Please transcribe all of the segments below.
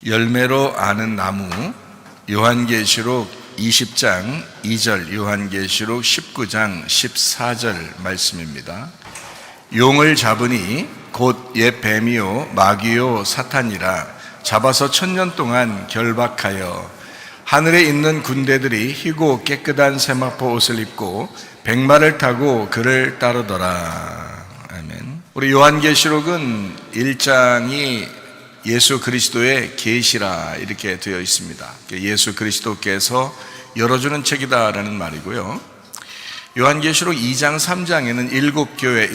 열매로 아는 나무, 요한계시록 20장 2절, 요한계시록 19장 14절 말씀입니다. 용을 잡으니 곧 옛 뱀이요 마귀요 사탄이라 잡아서 1000년 동안 결박하여 하늘에 있는 군대들이 희고 깨끗한 세마포 옷을 입고 백마를 타고 그를 따르더라. 아멘. 우리 요한계시록은 1장이 예수 그리스도의 계시라 이렇게 되어 있습니다. 예수 그리스도께서 열어주는 책이다라는 말이고요. 요한계시록 2장 3장에는 7교회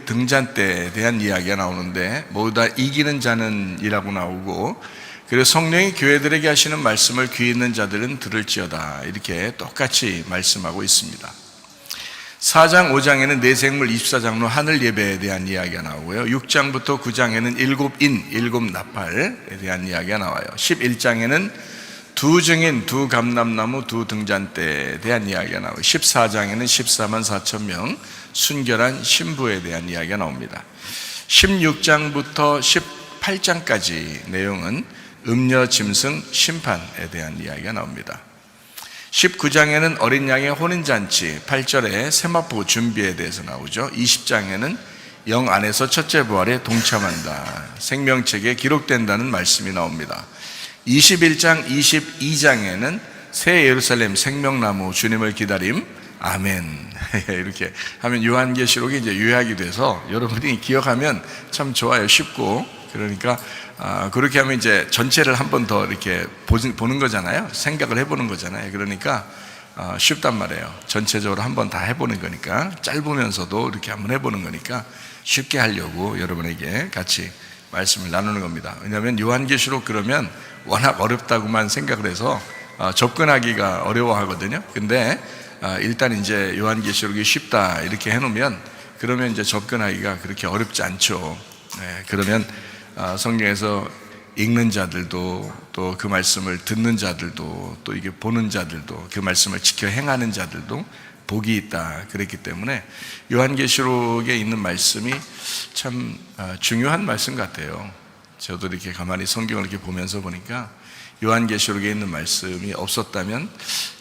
7등잔대에 대한 이야기가 나오는데 모두 다 이기는 자는 이라고 나오고, 그리고 성령이 교회들에게 하시는 말씀을 귀 있는 자들은 들을지어다 이렇게 똑같이 말씀하고 있습니다. 4장 5장에는 내생물 24장로 하늘 예배에 대한 이야기가 나오고요. 6장부터 9장에는 7인 7나팔에 대한 이야기가 나와요. 11장에는 2증인 2감람나무 2등잔대에 대한 이야기가 나오고, 14장에는 14만 4천 명 순결한 신부에 대한 이야기가 나옵니다. 16장부터 18장까지 내용은 음녀 짐승 심판에 대한 이야기가 나옵니다. 19장에는 어린 양의 혼인잔치, 8절에 세마포 준비에 대해서 나오죠. 20장에는 영 안에서 첫째 부활에 동참한다, 생명책에 기록된다는 말씀이 나옵니다. 21장, 22장에는 새 예루살렘 생명나무 주님을 기다림, 아멘 이렇게 하면 요한계시록이 이제 요약이 돼서 여러분이 기억하면 참 좋아요. 쉽고. 그러니까 그렇게 하면 이제 전체를 한 번 더 이렇게 보는 거잖아요. 생각을 해보는 거잖아요. 그러니까 쉽단 말이에요. 전체적으로 한 번 다 해보는 거니까, 짧으면서도 이렇게 한번 해보는 거니까 쉽게 하려고 여러분에게 같이 말씀을 나누는 겁니다. 왜냐하면 요한계시록 그러면 워낙 어렵다고만 생각을 해서 접근하기가 어려워하거든요. 근데 일단 이제 요한계시록이 쉽다 이렇게 해놓으면, 그러면 이제 접근하기가 그렇게 어렵지 않죠. 그러면 성경에서 읽는 자들도, 또 그 말씀을 듣는 자들도, 또 이게 보는 자들도, 그 말씀을 지켜 행하는 자들도 복이 있다 그랬기 때문에 요한계시록에 있는 말씀이 참 중요한 말씀 같아요. 저도 이렇게 가만히 성경을 이렇게 보면서 보니까 요한계시록에 있는 말씀이 없었다면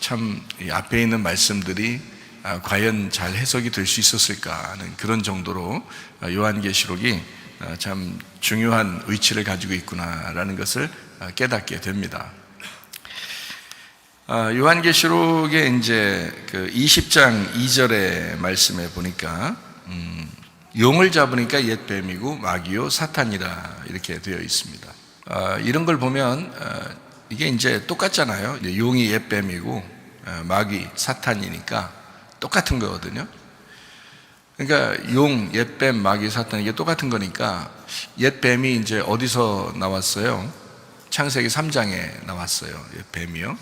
참 이 앞에 있는 말씀들이 과연 잘 해석이 될 수 있었을까 하는 그런 정도로 요한계시록이 참 중요한 위치를 가지고 있구나라는 것을 깨닫게 됩니다. 요한계시록의 이제 그 20장 2절의 말씀에 보니까 용을 잡으니까 옛 뱀이고 마귀요 사탄이라 이렇게 되어 있습니다. 이런 걸 보면 이게 이제 똑같잖아요. 용이 옛 뱀이고 마귀 사탄이니까 똑같은 거거든요. 그러니까 용, 옛뱀, 마귀, 사탄 이게 똑같은 거니까, 옛뱀이 이제 어디서 나왔어요? 창세기 3장에 나왔어요. 옛뱀이요.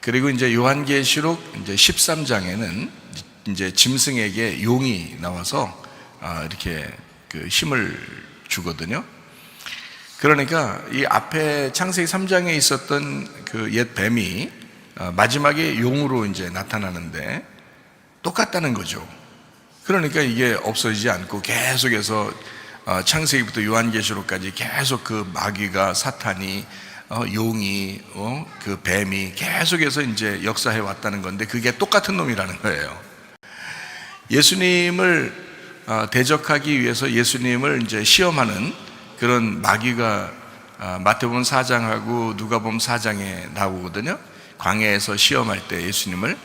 그리고 이제 요한계시록 이제 13장에는 이제 짐승에게 용이 나와서 이렇게 그 힘을 주거든요. 그러니까 이 앞에 창세기 3장에 있었던 그 옛뱀이 마지막에 용으로 이제 나타나는데 똑같다는 거죠. 그러니까 이게 없어지지 않고 계속해서 창세기부터 요한계시록까지 계속 그 마귀가, 사탄이, 용이, 그 뱀이 계속해서 이제 역사해 왔다는 건데, 그게 똑같은 놈이라는 거예요. 예수님을 대적하기 위해서 예수님을 이제 시험하는 그런 마귀가 마태복음 4장하고 누가복음 4장에 나오거든요. 광야에서 시험할 때, 예수님을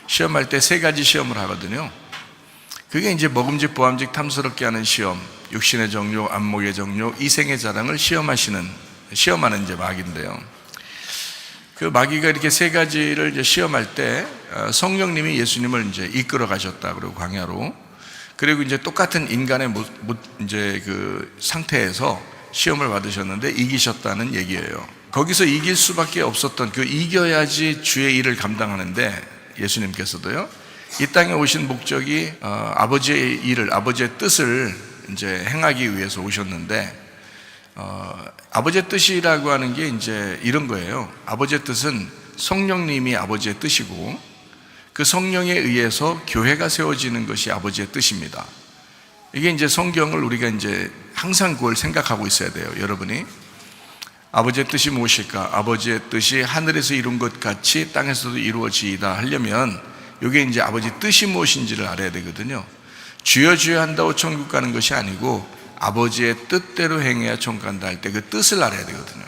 시험할 때 3가지 시험을 하거든요. 그게 이제 먹음직 보암직 탐스럽게 하는 시험, 육신의 정욕, 안목의 정욕, 이생의 자랑을 시험하는 이제 마귀인데요. 그 마귀가 이렇게 3가지를 이제 시험할 때 성령님이 예수님을 이제 이끌어 가셨다 그러고 광야로, 그리고 이제 똑같은 인간의 이제 그 상태에서 시험을 받으셨는데 이기셨다는 얘기예요. 거기서 이길 수밖에 없었던, 그 이겨야지 주의 일을 감당하는데 예수님께서도요. 이 땅에 오신 목적이 아버지의 일을, 아버지의 뜻을 이제 행하기 위해서 오셨는데, 아버지의 뜻이라고 하는 게 이제 이런 거예요. 아버지의 뜻은 성령님이 아버지의 뜻이고, 그 성령에 의해서 교회가 세워지는 것이 아버지의 뜻입니다. 이게 이제 성경을 우리가 이제 항상 그걸 생각하고 있어야 돼요. 여러분이 아버지의 뜻이 무엇일까? 아버지의 뜻이 하늘에서 이룬 것 같이 땅에서도 이루어지이다 하려면 이게 이제 아버지 뜻이 무엇인지를 알아야 되거든요. 주여 주여 한다고 천국 가는 것이 아니고 아버지의 뜻대로 행해야 천국 간다 할 때 그 뜻을 알아야 되거든요.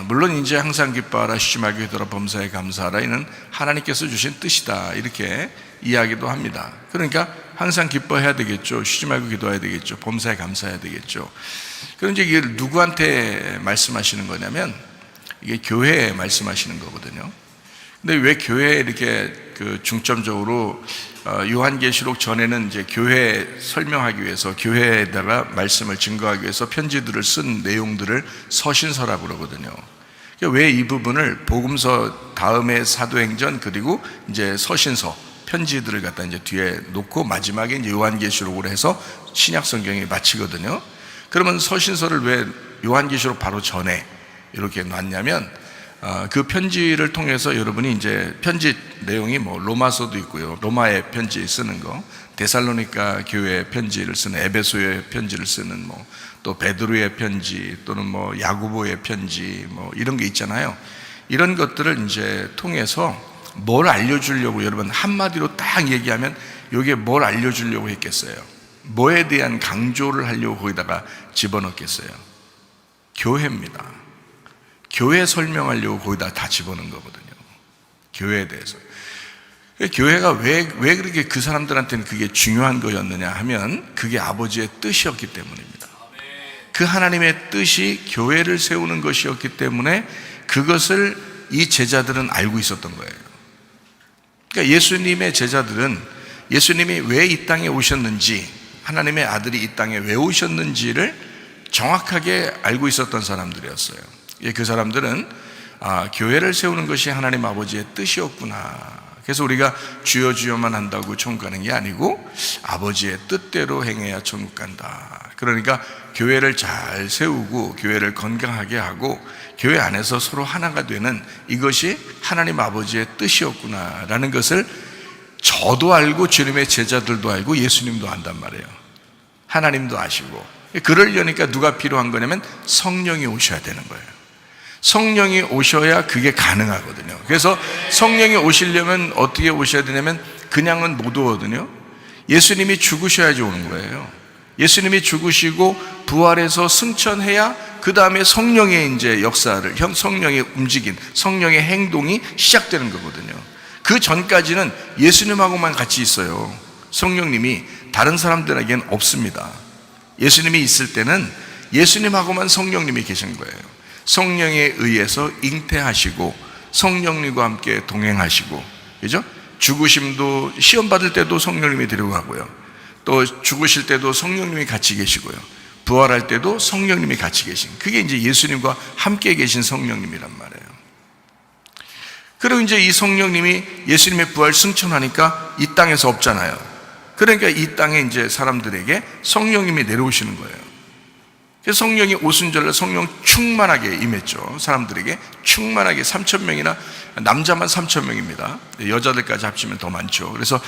물론 이제 항상 기뻐하라, 쉬지 말고 기도하라, 범사에 감사하라, 이는 하나님께서 주신 뜻이다 이렇게 이야기도 합니다. 그러니까 항상 기뻐해야 되겠죠. 쉬지 말고 기도해야 되겠죠. 범사에 감사해야 되겠죠. 그럼 이제 이게 누구한테 말씀하시는 거냐면 이게 교회에 말씀하시는 거거든요. 근데 왜 교회에 이렇게 중점적으로 요한계시록 전에는 이제 교회 설명하기 위해서, 교회에다가 말씀을 증거하기 위해서 편지들을 쓴 내용들을 서신서라고 그러거든요. 왜 이 부분을 복음서 다음에 사도행전 그리고 이제 서신서 편지들을 갖다 이제 뒤에 놓고 마지막에 이제 요한계시록으로 해서 신약 성경이 마치거든요. 그러면 서신서를 왜 요한계시록 바로 전에 이렇게 놨냐면 그 편지를 통해서 여러분이 이제 편지 내용이 뭐 로마서도 있고요, 로마의 편지 쓰는 거, 데살로니가 교회 편지를 쓰는, 에베소의 편지를 쓰는, 뭐 또 베드로의 편지 또는 뭐 야고보의 편지 뭐 이런 게 있잖아요. 이런 것들을 이제 통해서 뭘 알려주려고, 여러분 한마디로 딱 얘기하면 이게 뭘 알려주려고 했겠어요? 뭐에 대한 강조를 하려고 거기다가 집어넣겠어요? 교회입니다. 교회 설명하려고 거기다 다 집어넣은 거거든요. 교회에 대해서. 교회가 왜 그렇게 그 사람들한테는 그게 중요한 거였느냐 하면 그게 아버지의 뜻이었기 때문입니다. 그 하나님의 뜻이 교회를 세우는 것이었기 때문에 그것을 이 제자들은 알고 있었던 거예요. 그러니까 예수님의 제자들은 예수님이 왜 이 땅에 오셨는지, 하나님의 아들이 이 땅에 왜 오셨는지를 정확하게 알고 있었던 사람들이었어요. 그 사람들은 교회를 세우는 것이 하나님 아버지의 뜻이었구나. 그래서 우리가 주여 주여만 한다고 천국 가는 게 아니고 아버지의 뜻대로 행해야 천국 간다. 그러니까 교회를 잘 세우고 교회를 건강하게 하고 교회 안에서 서로 하나가 되는 이것이 하나님 아버지의 뜻이었구나라는 것을 저도 알고 주님의 제자들도 알고 예수님도 안단 말이에요. 하나님도 아시고. 그러려니까 누가 필요한 거냐면 성령이 오셔야 되는 거예요. 성령이 오셔야 그게 가능하거든요. 그래서 성령이 오시려면 어떻게 오셔야 되냐면 그냥은 못 오거든요. 예수님이 죽으셔야지 오는 거예요. 예수님이 죽으시고 부활해서 승천해야 그 다음에 성령의 이제 역사를, 성령의 움직임, 성령의 행동이 시작되는 거거든요. 그 전까지는 예수님하고만 같이 있어요. 성령님이 다른 사람들에게는 없습니다. 예수님이 있을 때는 예수님하고만 성령님이 계신 거예요. 성령에 의해서 잉태하시고 성령님과 함께 동행하시고, 그죠? 죽으심도 시험 받을 때도 성령님이 데려가고요. 또 죽으실 때도 성령님이 같이 계시고요. 부활할 때도 성령님이 같이 계신, 그게 이제 예수님과 함께 계신 성령님이란 말이에요. 그리고 이제 이 성령님이 예수님의 부활 승천하니까 이 땅에서 없잖아요. 그러니까 이 땅에 이제 사람들에게 성령님이 내려오시는 거예요. 그래서 성령이 오순절날 성령 충만하게 임했죠. 사람들에게 충만하게 3,000명이나, 남자만 3,000명입니다. 여자들까지 합치면 더 많죠. 그래서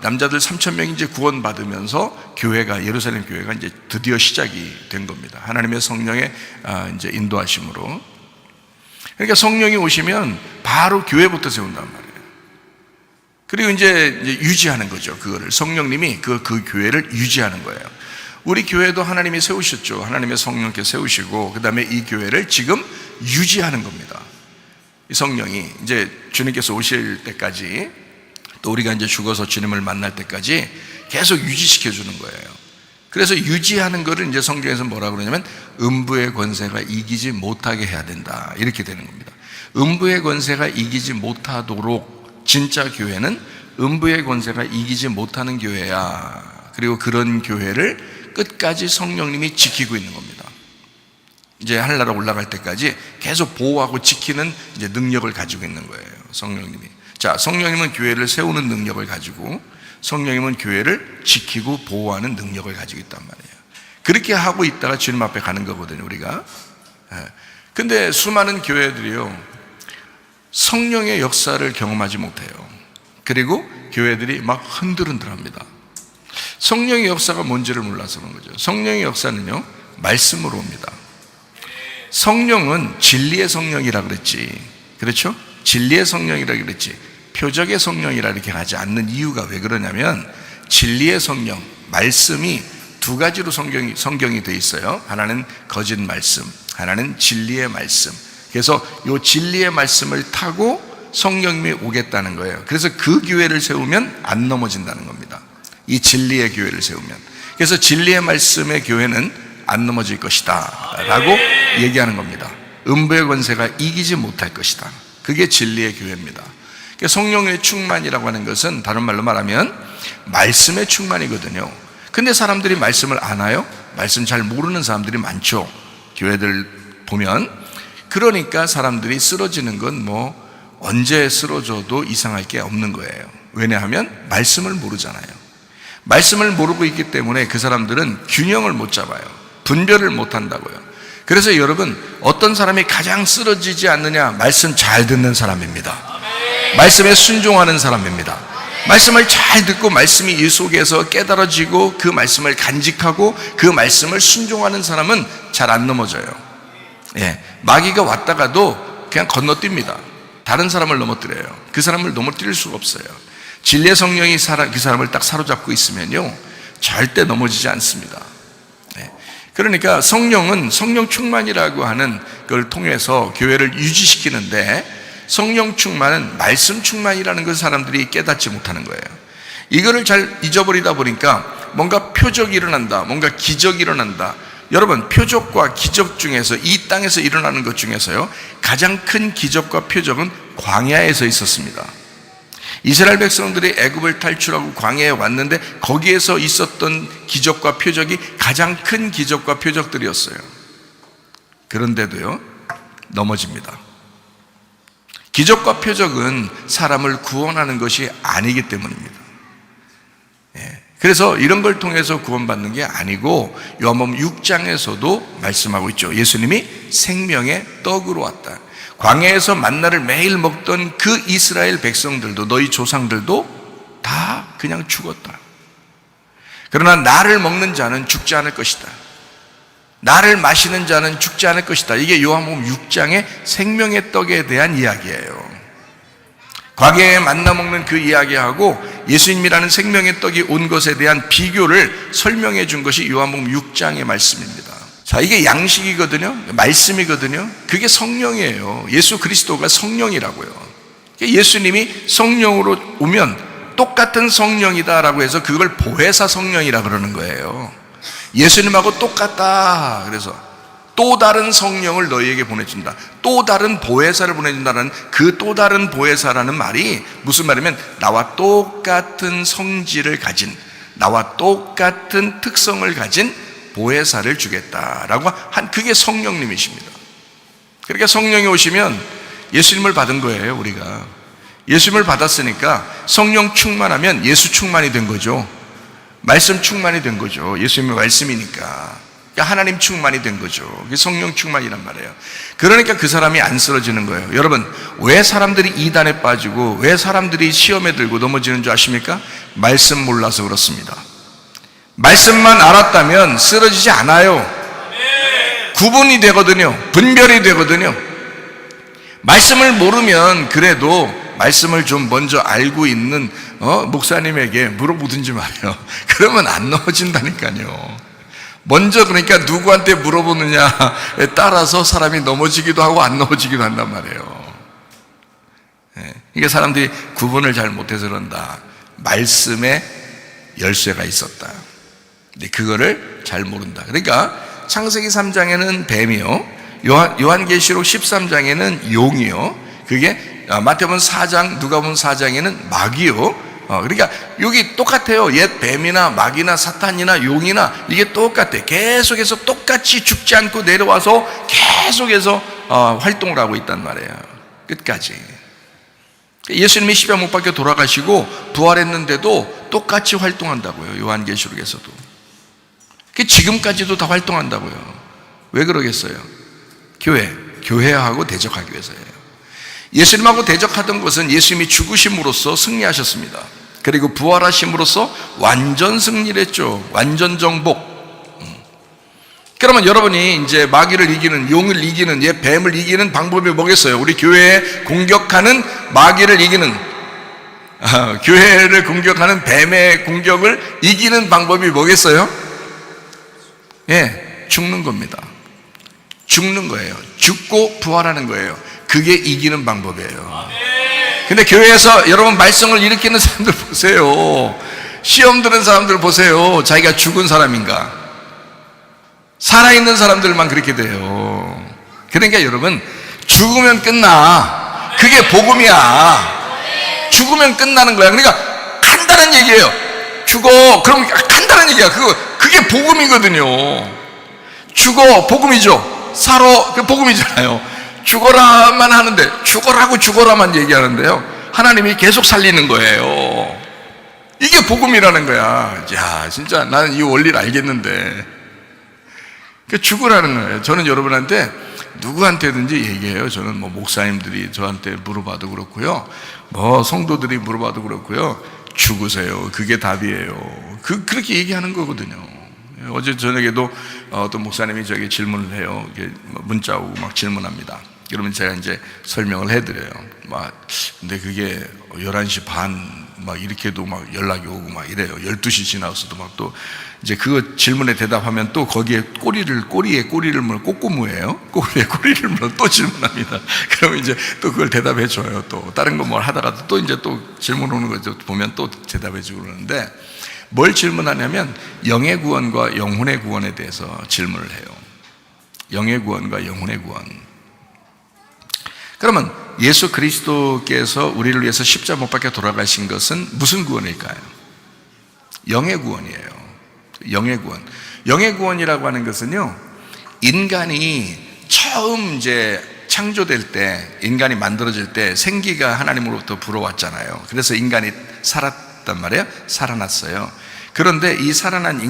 남자들 3,000명이 이제 구원받으면서 교회가, 예루살렘 교회가 이제 드디어 시작이 된 겁니다. 하나님의 성령의 이제 인도하심으로. 그러니까 성령이 오시면 바로 교회부터 세운단 말이에요. 그리고 이제 유지하는 거죠. 그거를 성령님이 그 교회를 유지하는 거예요. 우리 교회도 하나님이 세우셨죠. 하나님의 성령께 세우시고 그 다음에 이 교회를 지금 유지하는 겁니다. 이 성령이 이제 주님께서 오실 때까지, 또 우리가 이제 죽어서 주님을 만날 때까지 계속 유지시켜 주는 거예요. 그래서 유지하는 거를 이제 성경에서 뭐라고 그러냐면 음부의 권세가 이기지 못하게 해야 된다, 이렇게 되는 겁니다. 음부의 권세가 이기지 못하도록, 진짜 교회는 음부의 권세가 이기지 못하는 교회야. 그리고 그런 교회를 끝까지 성령님이 지키고 있는 겁니다. 이제 하늘나라 올라갈 때까지 계속 보호하고 지키는 이제 능력을 가지고 있는 거예요, 성령님이. 자, 성령님은 교회를 세우는 능력을 가지고, 성령님은 교회를 지키고 보호하는 능력을 가지고 있단 말이에요. 그렇게 하고 있다가 주님 앞에 가는 거거든요, 우리가. 근데 수많은 교회들이요, 성령의 역사를 경험하지 못해요. 그리고 교회들이 막 흔들흔들합니다. 성령의 역사가 뭔지를 몰라서 그런 거죠. 성령의 역사는요, 말씀으로 옵니다. 성령은 진리의 성령이라 그랬지. 그렇죠? 진리의 성령이라 그랬지. 표적의 성령이라 이렇게 하지 않는 이유가 왜 그러냐면, 진리의 성령, 말씀이 두 가지로 성경이 되어 있어요. 하나는 거짓 말씀, 하나는 진리의 말씀. 그래서 이 진리의 말씀을 타고 성령님이 오겠다는 거예요. 그래서 그 교회를 세우면 안 넘어진다는 겁니다. 이 진리의 교회를 세우면. 그래서 진리의 말씀의 교회는 안 넘어질 것이다 라고 얘기하는 겁니다. 음부의 권세가 이기지 못할 것이다. 그게 진리의 교회입니다. 그러니까 성령의 충만이라고 하는 것은 다른 말로 말하면 말씀의 충만이거든요. 근데 사람들이 말씀을 아나요? 말씀 잘 모르는 사람들이 많죠. 교회들 보면. 그러니까 사람들이 쓰러지는 건 뭐 언제 쓰러져도 이상할 게 없는 거예요. 왜냐하면 말씀을 모르잖아요. 말씀을 모르고 있기 때문에 그 사람들은 균형을 못 잡아요. 분별을 못 한다고요. 그래서 여러분, 어떤 사람이 가장 쓰러지지 않느냐? 말씀 잘 듣는 사람입니다. 말씀에 순종하는 사람입니다. 말씀을 잘 듣고 말씀이 이 속에서 깨달아지고 그 말씀을 간직하고 그 말씀을 순종하는 사람은 잘 안 넘어져요. 예, 마귀가 왔다가도 그냥 건너뜁니다. 다른 사람을 넘어뜨려요. 그 사람을 넘어뜨릴 수가 없어요. 진리의 성령이 그 사람을 딱 사로잡고 있으면요, 절대 넘어지지 않습니다. 예, 그러니까 성령은 성령 충만이라고 하는 걸 통해서 교회를 유지시키는데, 성령 충만은 말씀 충만이라는 걸 사람들이 깨닫지 못하는 거예요. 이거를 잘 잊어버리다 보니까 뭔가 표적이 일어난다, 뭔가 기적이 일어난다. 여러분, 표적과 기적 중에서, 이 땅에서 일어나는 것 중에서요, 가장 큰 기적과 표적은 광야에서 있었습니다. 이스라엘 백성들이 애굽을 탈출하고 광야에 왔는데 거기에서 있었던 기적과 표적이 가장 큰 기적과 표적들이었어요. 그런데도요, 넘어집니다. 기적과 표적은 사람을 구원하는 것이 아니기 때문입니다. 예. 그래서 이런 걸 통해서 구원받는 게 아니고, 요한복음 6장에서도 말씀하고 있죠. 예수님이 생명의 떡으로 왔다. 광야에서 만나를 매일 먹던 그 이스라엘 백성들도, 너희 조상들도 다 그냥 죽었다. 그러나 나를 먹는 자는 죽지 않을 것이다. 나를 마시는 자는 죽지 않을 것이다. 이게 요한복음 6장의 생명의 떡에 대한 이야기예요. 광야에 만나 먹는 그 이야기하고 예수님이라는 생명의 떡이 온 것에 대한 비교를 설명해 준 것이 요한복음 6장의 말씀입니다. 자, 이게 양식이거든요. 말씀이거든요. 그게 성령이에요. 예수 그리스도가 성령이라고요. 예수님이 성령으로 오면 똑같은 성령이다라고 해서 그걸 보혜사 성령이라 그러는 거예요. 예수님하고 똑같다. 그래서 또 다른 성령을 너희에게 보내준다. 또 다른 보혜사를 보내준다는 그 또 다른 보혜사라는 말이 무슨 말이면, 나와 똑같은 성질을 가진, 나와 똑같은 특성을 가진 보혜사를 주겠다라고 한, 그게 성령님이십니다. 그러니까 성령이 오시면 예수님을 받은 거예요. 우리가 예수님을 받았으니까 성령 충만하면 예수 충만이 된 거죠. 말씀 충만이 된 거죠. 예수님의 말씀이니까. 그러니까 하나님 충만이 된 거죠. 그게 성령 충만이란 말이에요. 그러니까 그 사람이 안 쓰러지는 거예요. 여러분, 왜 사람들이 이단에 빠지고 왜 사람들이 시험에 들고 넘어지는 줄 아십니까? 말씀 몰라서 그렇습니다. 말씀만 알았다면 쓰러지지 않아요. 구분이 되거든요. 분별이 되거든요. 말씀을 모르면 그래도 말씀을 좀 먼저 알고 있는 목사님에게 물어보든지 말이에요. 그러면 안 넘어진다니까요. 먼저, 그러니까 누구한테 물어보느냐에 따라서 사람이 넘어지기도 하고 안 넘어지기도 한단 말이에요. 이게 사람들이 구분을 잘 못해서 그런다. 말씀에 열쇠가 있었다. 근데 그거를 잘 모른다. 그러니까 창세기 3장에는 뱀이요, 요한계시록 13장에는 용이요, 그게 마태복음 4장, 누가복음 4장에는 마귀요. 그러니까 여기 똑같아요. 옛 뱀이나 마귀나 사탄이나 용이나 이게 똑같아. 계속해서 똑같이 죽지 않고 내려와서 계속해서 활동을 하고 있단 말이에요. 끝까지. 예수님이 십자가 못 박혀 돌아가시고 부활했는데도 똑같이 활동한다고요. 요한계시록에서도. 지금까지도 다 활동한다고요. 왜 그러겠어요? 교회하고 대적하기 위해서예요. 예수님하고 대적하던 것은 예수님이 죽으심으로써 승리하셨습니다. 그리고 부활하심으로써 완전 승리를 했죠. 완전 정복. 그러면 여러분이 이제 마귀를 이기는, 용을 이기는, 뱀을 이기는 방법이 뭐겠어요? 우리 교회에 공격하는 마귀를 이기는, 교회를 공격하는 뱀의 공격을 이기는 방법이 뭐겠어요? 죽는 겁니다. 죽는 거예요. 죽고 부활하는 거예요. 그게 이기는 방법이에요. 근데 교회에서 여러분 말썽을 일으키는 사람들 보세요. 시험 드는 사람들 보세요. 자기가 죽은 사람인가? 살아있는 사람들만 그렇게 돼요. 그러니까 여러분, 죽으면 끝나. 그게 복음이야. 죽으면 끝나는 거야. 그러니까 간단한 얘기예요. 죽어. 그럼 간단한 얘기야. 그게 복음이거든요. 죽어. 복음이죠. 살아. 그게 복음이잖아요. 죽어라만 하는데, 죽어라만 얘기하는데요, 하나님이 계속 살리는 거예요. 이게 복음이라는 거야. 야, 진짜 나는 이 원리를 알겠는데. 죽으라는 거예요. 저는 여러분한테 누구한테든지 얘기해요. 저는 뭐 목사님들이 저한테 물어봐도 그렇고요, 뭐 성도들이 물어봐도 그렇고요, 죽으세요. 그게 답이에요. 그렇게 얘기하는 거거든요. 어제 저녁에도 어떤 목사님이 저에게 질문을 해요. 문자 오고 막 질문합니다. 그러면 제가 이제 설명을 해드려요. 근데 그게 11시 반 막 이렇게도 막 연락이 오고 막 이래요. 12시 지나서도 막 또 이제 그 질문에 대답하면 또 거기에 꼬리에 꼬리를 물어, 꼬꼬무예요. 꼬리에 꼬리를 물어 또 질문합니다. 그러면 이제 또 그걸 대답해 줘요. 또 다른 거 뭘 하다가도 또 이제 또 질문 오는 거 보면 또 대답해 주고 그러는데, 뭘 질문하냐면 영의 구원과 영혼의 구원에 대해서 질문을 해요. 영의 구원과 영혼의 구원. 그러면 예수 그리스도께서 우리를 위해서 십자가 못 박혀 돌아가신 것은 무슨 구원일까요? 영의 구원이에요. 영의 구원. 영의 구원이라고 하는 것은요, 인간이 처음 이제 창조될 때, 인간이 만들어질 때 생기가 하나님으로부터 불어왔잖아요. 그래서 인간이 살았단 말이에요. 살아났어요. 그런데 이 살아난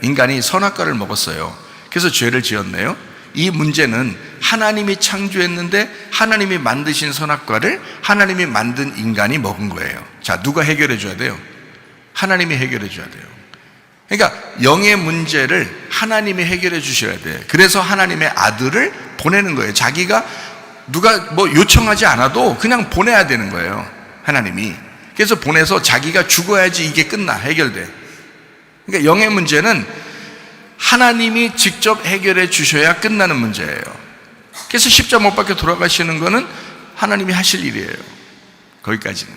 인간이 선악과를 먹었어요. 그래서 죄를 지었네요. 이 문제는 하나님이 창조했는데 하나님이 만드신 선악과를 하나님이 만든 인간이 먹은 거예요. 자, 누가 해결해 줘야 돼요? 하나님이 해결해 줘야 돼요. 그러니까 영의 문제를 하나님이 해결해 주셔야 돼. 그래서 하나님의 아들을 보내는 거예요. 자기가 누가 뭐 요청하지 않아도 그냥 보내야 되는 거예요, 하나님이. 그래서 보내서 자기가 죽어야지 이게 끝나, 해결돼. 그러니까 영의 문제는 하나님이 직접 해결해 주셔야 끝나는 문제예요. 그래서 십자가 못 박혀 돌아가시는 거는 하나님이 하실 일이에요. 거기까지는.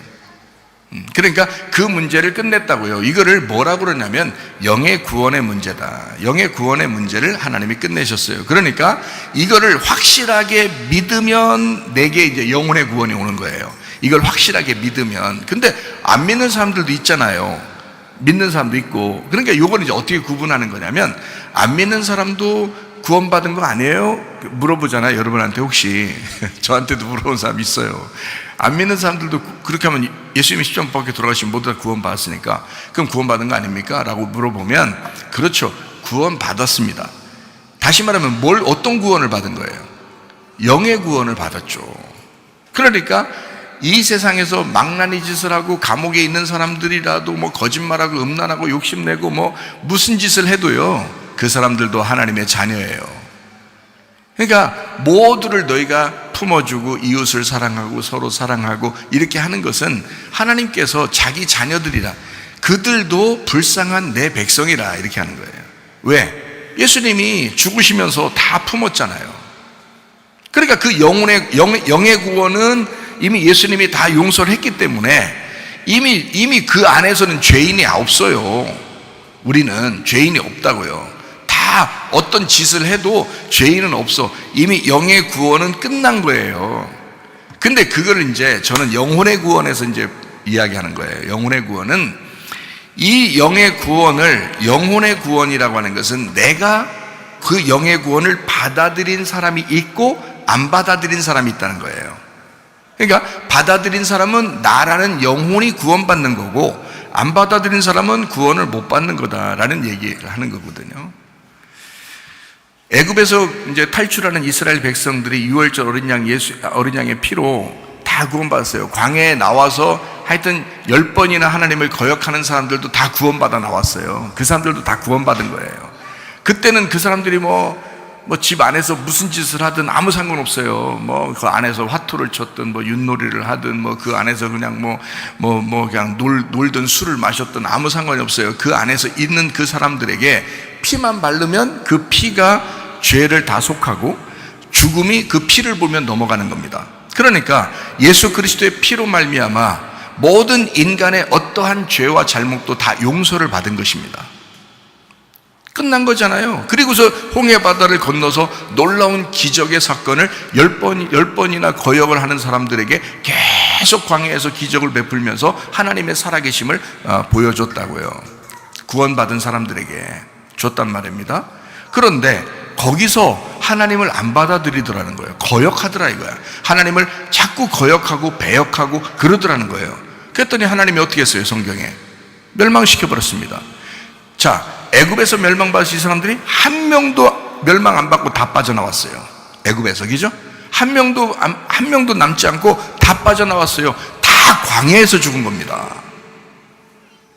그러니까 그 문제를 끝냈다고요. 이거를 뭐라고 그러냐면 영의 구원의 문제다. 영의 구원의 문제를 하나님이 끝내셨어요. 그러니까 이거를 확실하게 믿으면 내게 이제 영혼의 구원이 오는 거예요. 이걸 확실하게 믿으면. 근데 안 믿는 사람들도 있잖아요. 믿는 사람도 있고. 그러니까 요걸 이제 어떻게 구분하는 거냐면, 안 믿는 사람도 구원받은 거 아니에요? 물어보잖아요. 여러분한테 혹시. 저한테도 물어본 사람 있어요. 안 믿는 사람들도 그렇게 하면 예수님이 십자가 못 박혀 돌아가시면 모두 다 구원받았으니까 그럼 구원받은 거 아닙니까? 라고 물어보면, 그렇죠, 구원받았습니다. 다시 말하면 어떤 구원을 받은 거예요? 영의 구원을 받았죠. 그러니까 이 세상에서 망나니 짓을 하고 감옥에 있는 사람들이라도 뭐 거짓말하고 음란하고 욕심내고 뭐 무슨 짓을 해도요, 그 사람들도 하나님의 자녀예요. 그러니까 모두를 너희가 품어주고 이웃을 사랑하고 서로 사랑하고 이렇게 하는 것은 하나님께서 자기 자녀들이라, 그들도 불쌍한 내 백성이라 이렇게 하는 거예요. 왜? 예수님이 죽으시면서 다 품었잖아요. 그러니까 그 영의 구원은 이미 예수님이 다 용서를 했기 때문에 이미 그 안에서는 죄인이 없어요. 우리는 죄인이 없다고요. 다 어떤 짓을 해도 죄인은 없어. 이미 영의 구원은 끝난 거예요. 근데 그걸 이제 저는 영혼의 구원에서 이제 이야기하는 거예요. 영혼의 구원은, 이 영의 영혼의 구원이라고 하는 것은 내가 그 영의 구원을 받아들인 사람이 있고 안 받아들인 사람이 있다는 거예요. 그러니까 받아들인 사람은 나라는 영혼이 구원받는 거고, 안 받아들인 사람은 구원을 못 받는 거다라는 얘기를 하는 거거든요. 애굽에서 이제 탈출하는 이스라엘 백성들이 유월절 어린 양의 피로 다 구원받았어요. 광야에 나와서 하여튼 10번이나 하나님을 거역하는 사람들도 다 구원받아 나왔어요. 그 사람들도 다 구원받은 거예요. 그때는 그 사람들이 집 안에서 무슨 짓을 하든 아무 상관없어요. 그 안에서 화투를 쳤든 윷놀이를 하든 그 안에서 그냥 그냥 놀든 술을 마셨든 아무 상관이 없어요. 그 안에서 있는 그 사람들에게 피만 바르면 그 피가 죄를 다 속하고 죽음이 그 피를 보면 넘어가는 겁니다. 그러니까 예수 그리스도의 피로 말미암아 모든 인간의 어떠한 죄와 잘못도 다 용서를 받은 것입니다. 끝난 거잖아요. 그리고서 홍해 바다를 건너서 놀라운 기적의 사건을 10번이나 거역을 하는 사람들에게 계속 광야에서 기적을 베풀면서 하나님의 살아계심을 보여줬다고요. 구원받은 사람들에게 줬단 말입니다. 그런데 거기서 하나님을 안 받아들이더라는 거예요. 거역하더라 이거야. 하나님을 자꾸 거역하고 배역하고 그러더라는 거예요. 그랬더니 하나님이 어떻게 했어요? 성경에 멸망시켜버렸습니다. 자, 애굽에서 멸망받으신 사람들이 한 명도 멸망 안 받고 다 빠져나왔어요. 애굽에서, 그죠? 한 명도 남지 않고 다 빠져나왔어요. 다 광야에서 죽은 겁니다.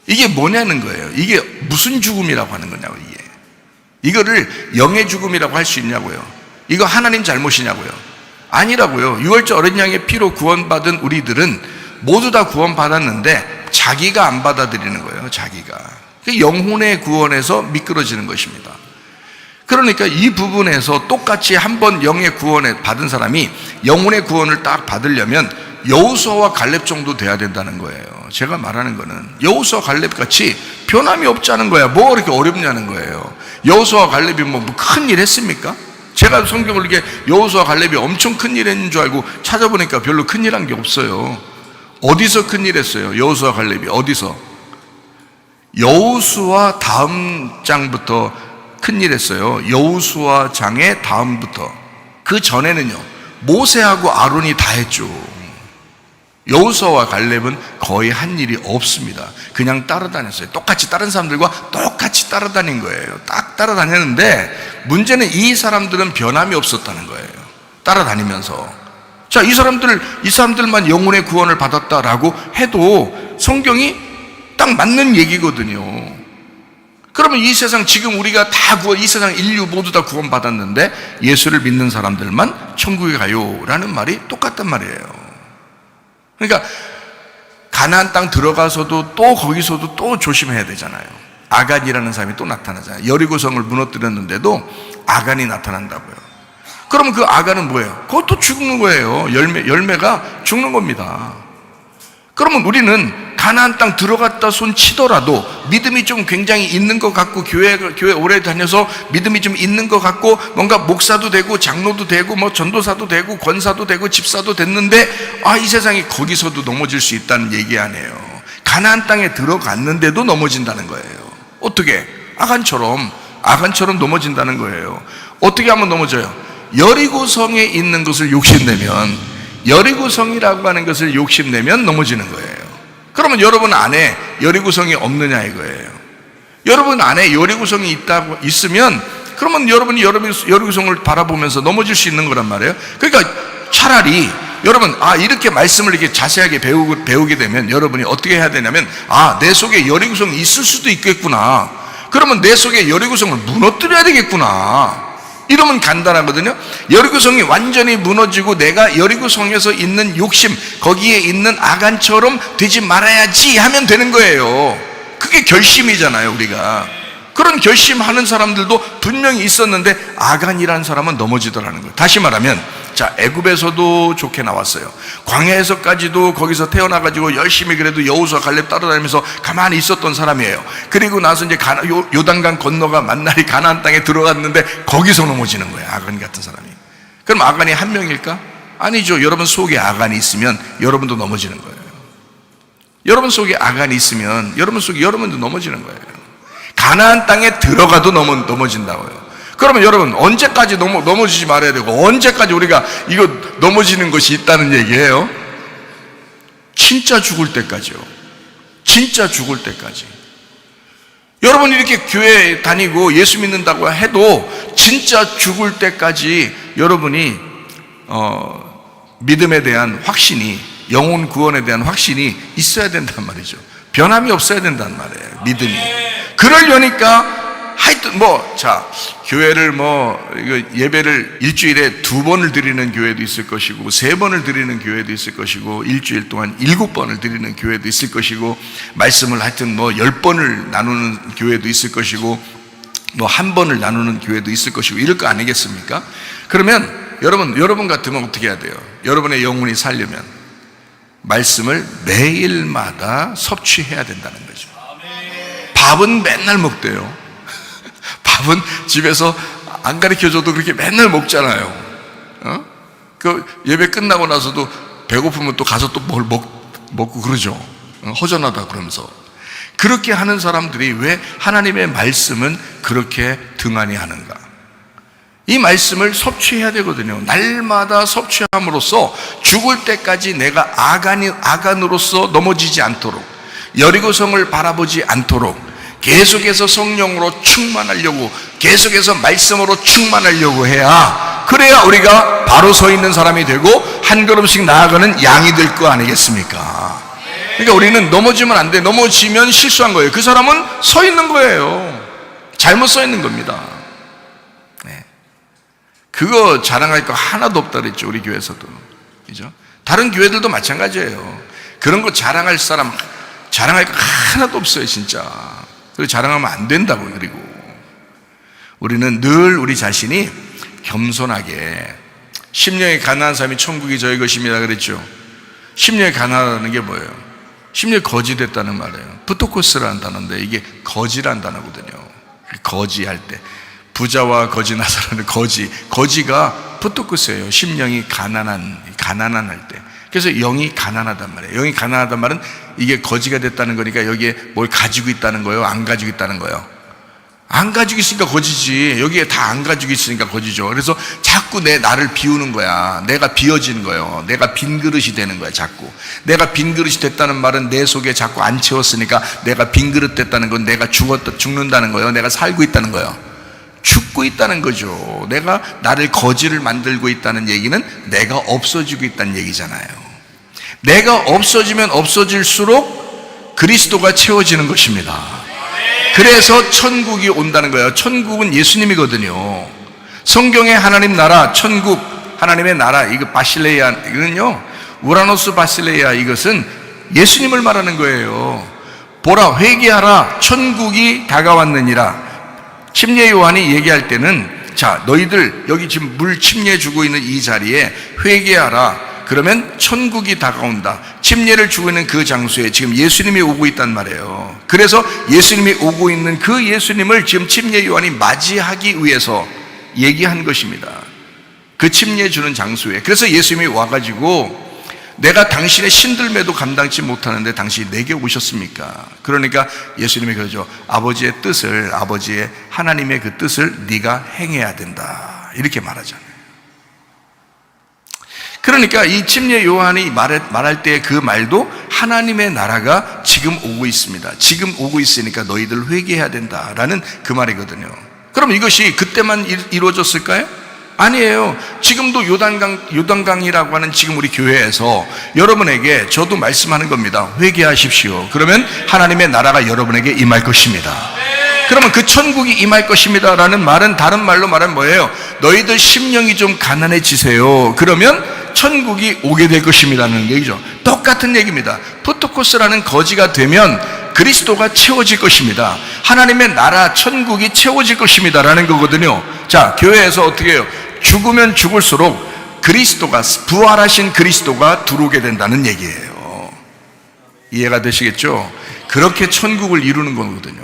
이게 뭐냐는 거예요. 이게 무슨 죽음이라고 하는 거냐고. 이거를 영의 죽음이라고 할 수 있냐고요. 이거 하나님 잘못이냐고요. 아니라고요. 유월절 어린 양의 피로 구원받은 우리들은 모두 다 구원받았는데 자기가 안 받아들이는 거예요. 자기가 영혼의 구원에서 미끄러지는 것입니다. 그러니까 이 부분에서 똑같이 한번 영의 구원을 받은 사람이 영혼의 구원을 딱 받으려면 여호수아와 갈렙 정도 돼야 된다는 거예요. 제가 말하는 거는 여호수아 갈렙 같이 변함이 없자는 거야. 뭐가 그렇게 어렵냐는 거예요. 여호수아 갈렙이 큰일 했습니까? 제가 성경을 이렇게 여호수아 갈렙이 엄청 큰일 했는 줄 알고 찾아보니까 별로 큰일 한 게 없어요. 어디서 큰일 했어요? 여호수아 갈렙이 어디서? 여호수아 다음 장부터 큰일 했어요. 여호수아 장의 다음부터. 그 전에는요, 모세하고 아론이 다 했죠. 여호수아와 갈렙은 거의 한 일이 없습니다. 그냥 따라다녔어요. 똑같이 다른 사람들과 똑같이 따라다닌 거예요. 딱 따라다녔는데 문제는 이 사람들은 변함이 없었다는 거예요. 따라다니면서. 자, 이 사람들만 영혼의 구원을 받았다라고 해도 성경이 딱 맞는 얘기거든요. 그러면 이 세상 지금 우리가 다 이 세상 인류 모두 다 구원받았는데 예수를 믿는 사람들만 천국에 가요라는 말이 똑같단 말이에요. 그러니까 가나안 땅 들어가서도 또 거기서도 또 조심해야 되잖아요. 아간이라는 사람이 또 나타나잖아요. 여리고성을 무너뜨렸는데도 아간이 나타난다고요. 그러면 그 아간은 뭐예요? 그것도 죽는 거예요. 열매가 죽는 겁니다. 그러면 우리는 가나안 땅 들어갔다 손 치더라도 믿음이 좀 굉장히 있는 것 같고 교회 오래 다녀서 믿음이 좀 있는 것 같고 뭔가 목사도 되고 장로도 되고 전도사도 되고 권사도 되고 집사도 됐는데 이 세상에 거기서도 넘어질 수 있다는 얘기 아니에요. 가나안 땅에 들어갔는데도 넘어진다는 거예요. 어떻게? 아간처럼 넘어진다는 거예요. 어떻게 하면 넘어져요? 여리고성에 있는 것을 욕심내면, 여리고성이라고 하는 것을 욕심내면 넘어지는 거예요. 그러면 여러분 안에 여리고성이 없느냐 이거예요. 여러분 안에 여리고성이 있으면 그러면 여러분이 여리고성을 바라보면서 넘어질 수 있는 거란 말이에요. 그러니까 차라리 여러분 이렇게 말씀을 이렇게 자세하게 배우게 되면 여러분이 어떻게 해야 되냐면 내 속에 여리고성이 있을 수도 있겠구나. 그러면 내 속에 여리고성을 무너뜨려야 되겠구나. 이러면 간단하거든요. 여리고성이 완전히 무너지고 내가 여리고성에서 있는 욕심, 거기에 있는 아간처럼 되지 말아야지 하면 되는 거예요. 그게 결심이잖아요. 우리가 그런 결심하는 사람들도 분명히 있었는데 아간이라는 사람은 넘어지더라는 거예요. 다시 말하면 애굽에서도 좋게 나왔어요. 광야에서까지도 거기서 태어나가지고 열심히 그래도 여호수아 갈렙 따라다니면서 가만히 있었던 사람이에요. 그리고 나서 이제 요단강 건너가 만나리 가나안 땅에 들어갔는데 거기서 넘어지는 거예요. 아간 같은 사람이. 그럼 아간이 한 명일까? 아니죠. 여러분 속에 아간이 있으면 여러분도 넘어지는 거예요. 여러분 속에 아간이 있으면 여러분도 넘어지는 거예요. 가나안 땅에 들어가도 넘어진다고요. 그러면 여러분 언제까지 넘어지지 말아야 되고 언제까지 우리가 이거 넘어지는 것이 있다는 얘기예요? 진짜 죽을 때까지요. 진짜 죽을 때까지. 여러분이 이렇게 교회 다니고 예수 믿는다고 해도 진짜 죽을 때까지 여러분이 믿음에 대한 확신이, 영혼 구원에 대한 확신이 있어야 된단 말이죠. 변함이 없어야 된단 말이에요. 믿음이. 그러려니까 하여튼 교회를 이거 예배를 일주일에 2번을 드리는 교회도 있을 것이고 3번을 드리는 교회도 있을 것이고 일주일 동안 7번을 드리는 교회도 있을 것이고 말씀을 하여튼 10번을 나누는 교회도 있을 것이고 1번을 나누는 교회도 있을 것이고 이럴 거 아니겠습니까? 그러면 여러분 같으면 어떻게 해야 돼요? 여러분의 영혼이 살려면 말씀을 매일마다 섭취해야 된다는 거죠. 밥은 맨날 먹대요. 밥은 집에서 안 가르쳐줘도 그렇게 맨날 먹잖아요. 그 예배 끝나고 나서도 배고프면 또 가서 또 뭘 먹고 그러죠. 허전하다 그러면서. 그렇게 하는 사람들이 왜 하나님의 말씀은 그렇게 등한히 하는가? 이 말씀을 섭취해야 되거든요. 날마다 섭취함으로써 죽을 때까지 내가 아간으로서 넘어지지 않도록, 여리고성을 바라보지 않도록 계속해서 성령으로 충만하려고, 계속해서 말씀으로 충만하려고 해야, 그래야 우리가 바로 서 있는 사람이 되고 한 걸음씩 나아가는 양이 될 거 아니겠습니까? 그러니까 우리는 넘어지면 안 돼. 넘어지면 실수한 거예요. 그 사람은 서 있는 거예요. 잘못 서 있는 겁니다. 네. 그거 자랑할 거 하나도 없다 그랬죠, 우리 교회에서도. 그죠? 다른 교회들도 마찬가지예요. 그런 거 자랑할 거 하나도 없어요, 진짜. 그리고 자랑하면 안 된다고. 그리고 우리는 늘 우리 자신이 겸손하게, 심령이 가난한 사람이 천국이 저의 것입니다 그랬죠. 심령이 가난하다는 게 뭐예요? 심령이 거지됐다는 말이에요. 프토코스라는 단어인데 이게 거지라는 단어거든요. 거지할 때, 부자와 거지 나사라는 거지가 프토코스예요. 심령이 가난한 할 때. 그래서 영이 가난하단 말이에요. 영이 가난하단 말은 이게 거지가 됐다는 거니까 여기에 뭘 가지고 있다는 거예요? 안 가지고 있다는 거예요? 안 가지고 있으니까 거지지. 여기에 다 안 가지고 있으니까 거지죠. 그래서 자꾸 나를 비우는 거야. 내가 비워지는 거예요. 내가 빈 그릇이 되는 거야, 자꾸. 내가 빈 그릇이 됐다는 말은 내 속에 자꾸 안 채웠으니까 내가 빈 그릇 됐다는 건 내가 죽는다는 거예요. 내가 살고 있다는 거예요. 죽고 있다는 거죠. 내가 나를 거지를 만들고 있다는 얘기는 내가 없어지고 있다는 얘기잖아요. 내가 없어지면 없어질수록 그리스도가 채워지는 것입니다. 그래서 천국이 온다는 거예요. 천국은 예수님이거든요. 성경의 하나님 나라, 천국, 하나님의 나라, 이거 바실레이아, 이거는요, 우라노스 바실레이아, 이것은 예수님을 말하는 거예요. 보라, 회개하라, 천국이 다가왔느니라. 침례 요한이 얘기할 때는, 자, 너희들 여기 지금 물 침례 주고 있는 이 자리에 회개하라. 그러면 천국이 다가온다. 침례를 주고 있는 그 장소에 지금 예수님이 오고 있단 말이에요. 그래서 예수님이 오고 있는 그 예수님을 지금 침례 요한이 맞이하기 위해서 얘기한 것입니다. 그 침례 주는 장소에. 그래서 예수님이 와가지고 내가 당신의 신들매도 감당치 못하는데 당신이 내게 오셨습니까? 그러니까 예수님이 그러죠. 아버지의 뜻을, 아버지의 하나님의 그 뜻을 네가 행해야 된다. 이렇게 말하잖아요. 그러니까 이 침례 요한이 말할 때 그 말도 하나님의 나라가 지금 오고 있습니다. 지금 오고 있으니까 너희들 회개해야 된다라는 그 말이거든요. 그럼 이것이 그때만 이루어졌을까요? 아니에요. 지금도 요단강이라고 하는 지금 우리 교회에서 여러분에게 저도 말씀하는 겁니다. 회개하십시오. 그러면 하나님의 나라가 여러분에게 임할 것입니다. 그러면 그 천국이 임할 것입니다 라는 말은, 다른 말로 말하면 뭐예요? 너희들 심령이 좀 가난해지세요. 그러면 천국이 오게 될 것입니다라는 얘기죠. 똑같은 얘기입니다. 프토코스라는 거지가 되면 그리스도가 채워질 것입니다. 하나님의 나라 천국이 채워질 것입니다 라는 거거든요. 자, 교회에서 어떻게 해요? 죽으면 죽을수록 그리스도가, 부활하신 그리스도가 들어오게 된다는 얘기예요. 이해가 되시겠죠? 그렇게 천국을 이루는 거거든요.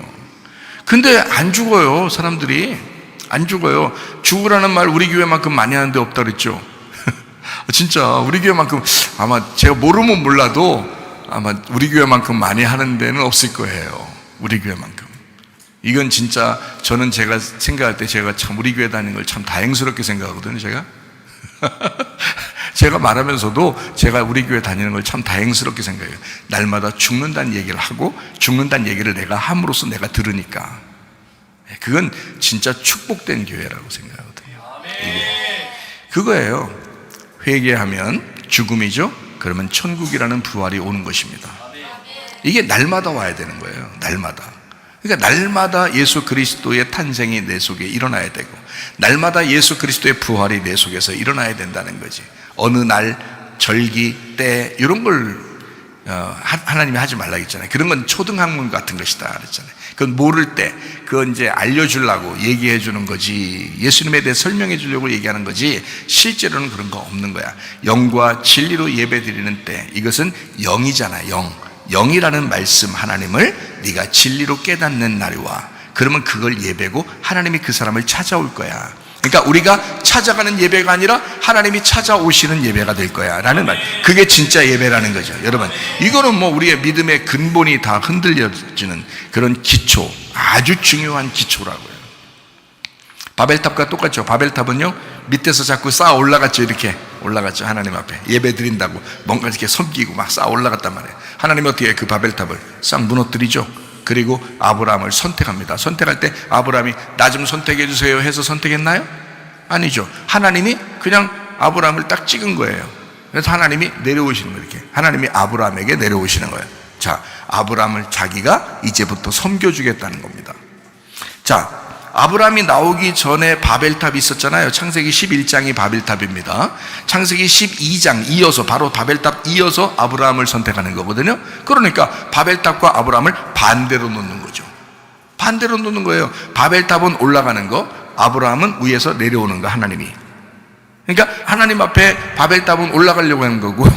근데 안 죽어요. 사람들이 안 죽어요. 죽으라는 말 우리 교회만큼 많이 하는데 없다 그랬죠. 진짜 우리 교회만큼, 아마 제가 모르면 몰라도 아마 우리 교회만큼 많이 하는 데는 없을 거예요. 우리 교회만큼. 이건 진짜 저는 제가 생각할 때 제가 참 우리 교회 다니는 걸 참 다행스럽게 생각하거든요. 제가 말하면서도 제가 우리 교회 다니는 걸 참 다행스럽게 생각해요. 날마다 죽는다는 얘기를 하고 죽는다는 얘기를 내가 함으로써 내가 들으니까 그건 진짜 축복된 교회라고 생각하거든요. 이게 그거예요. 회개하면 죽음이죠. 그러면 천국이라는 부활이 오는 것입니다. 이게 날마다 와야 되는 거예요. 날마다. 그러니까 날마다 예수 그리스도의 탄생이 내 속에 일어나야 되고, 날마다 예수 그리스도의 부활이 내 속에서 일어나야 된다는 거지. 어느 날, 절기, 때 이런 걸 하나님이 하지 말라 했잖아요. 그런 건 초등학문 같은 것이다 그랬잖아요. 그건 모를 때 그건 이제 알려주려고 얘기해 주는 거지, 예수님에 대해 설명해 주려고 얘기하는 거지, 실제로는 그런 거 없는 거야. 영과 진리로 예배 드리는 때, 이것은 영이잖아. 영이라는 말씀, 하나님을 네가 진리로 깨닫는 날이와, 그러면 그걸 예배고 하나님이 그 사람을 찾아올 거야. 그러니까 우리가 찾아가는 예배가 아니라 하나님이 찾아오시는 예배가 될 거야 라는 말. 그게 진짜 예배라는 거죠. 여러분, 이거는 뭐 우리의 믿음의 근본이 다 흔들려지는 그런 기초, 아주 중요한 기초라고요. 바벨탑과 똑같죠. 바벨탑은요, 밑에서 자꾸 쌓아 올라갔죠. 이렇게 올라갔죠. 하나님 앞에 예배 드린다고 뭔가 이렇게 섬기고 막 쌓아 올라갔단 말이에요. 하나님이 어떻게 그 바벨탑을 싹 무너뜨리죠. 그리고 아브라함을 선택합니다. 선택할 때 아브라함이 나 좀 선택해 주세요 해서 선택했나요? 아니죠. 하나님이 그냥 아브라함을 딱 찍은 거예요. 그래서 하나님이 내려오시는 거예요. 이렇게 하나님이 아브라함에게 내려오시는 거예요. 자, 아브라함을 자기가 이제부터 섬겨주겠다는 겁니다. 자, 아브라함이 나오기 전에 바벨탑이 있었잖아요. 창세기 11장이 바벨탑입니다. 창세기 12장 이어서, 바로 바벨탑 이어서 아브라함을 선택하는 거거든요. 그러니까 바벨탑과 아브라함을 반대로 놓는 거죠. 반대로 놓는 거예요. 바벨탑은 올라가는 거, 아브라함은 위에서 내려오는 거, 하나님이. 그러니까 하나님 앞에 바벨탑은 올라가려고 하는 거고,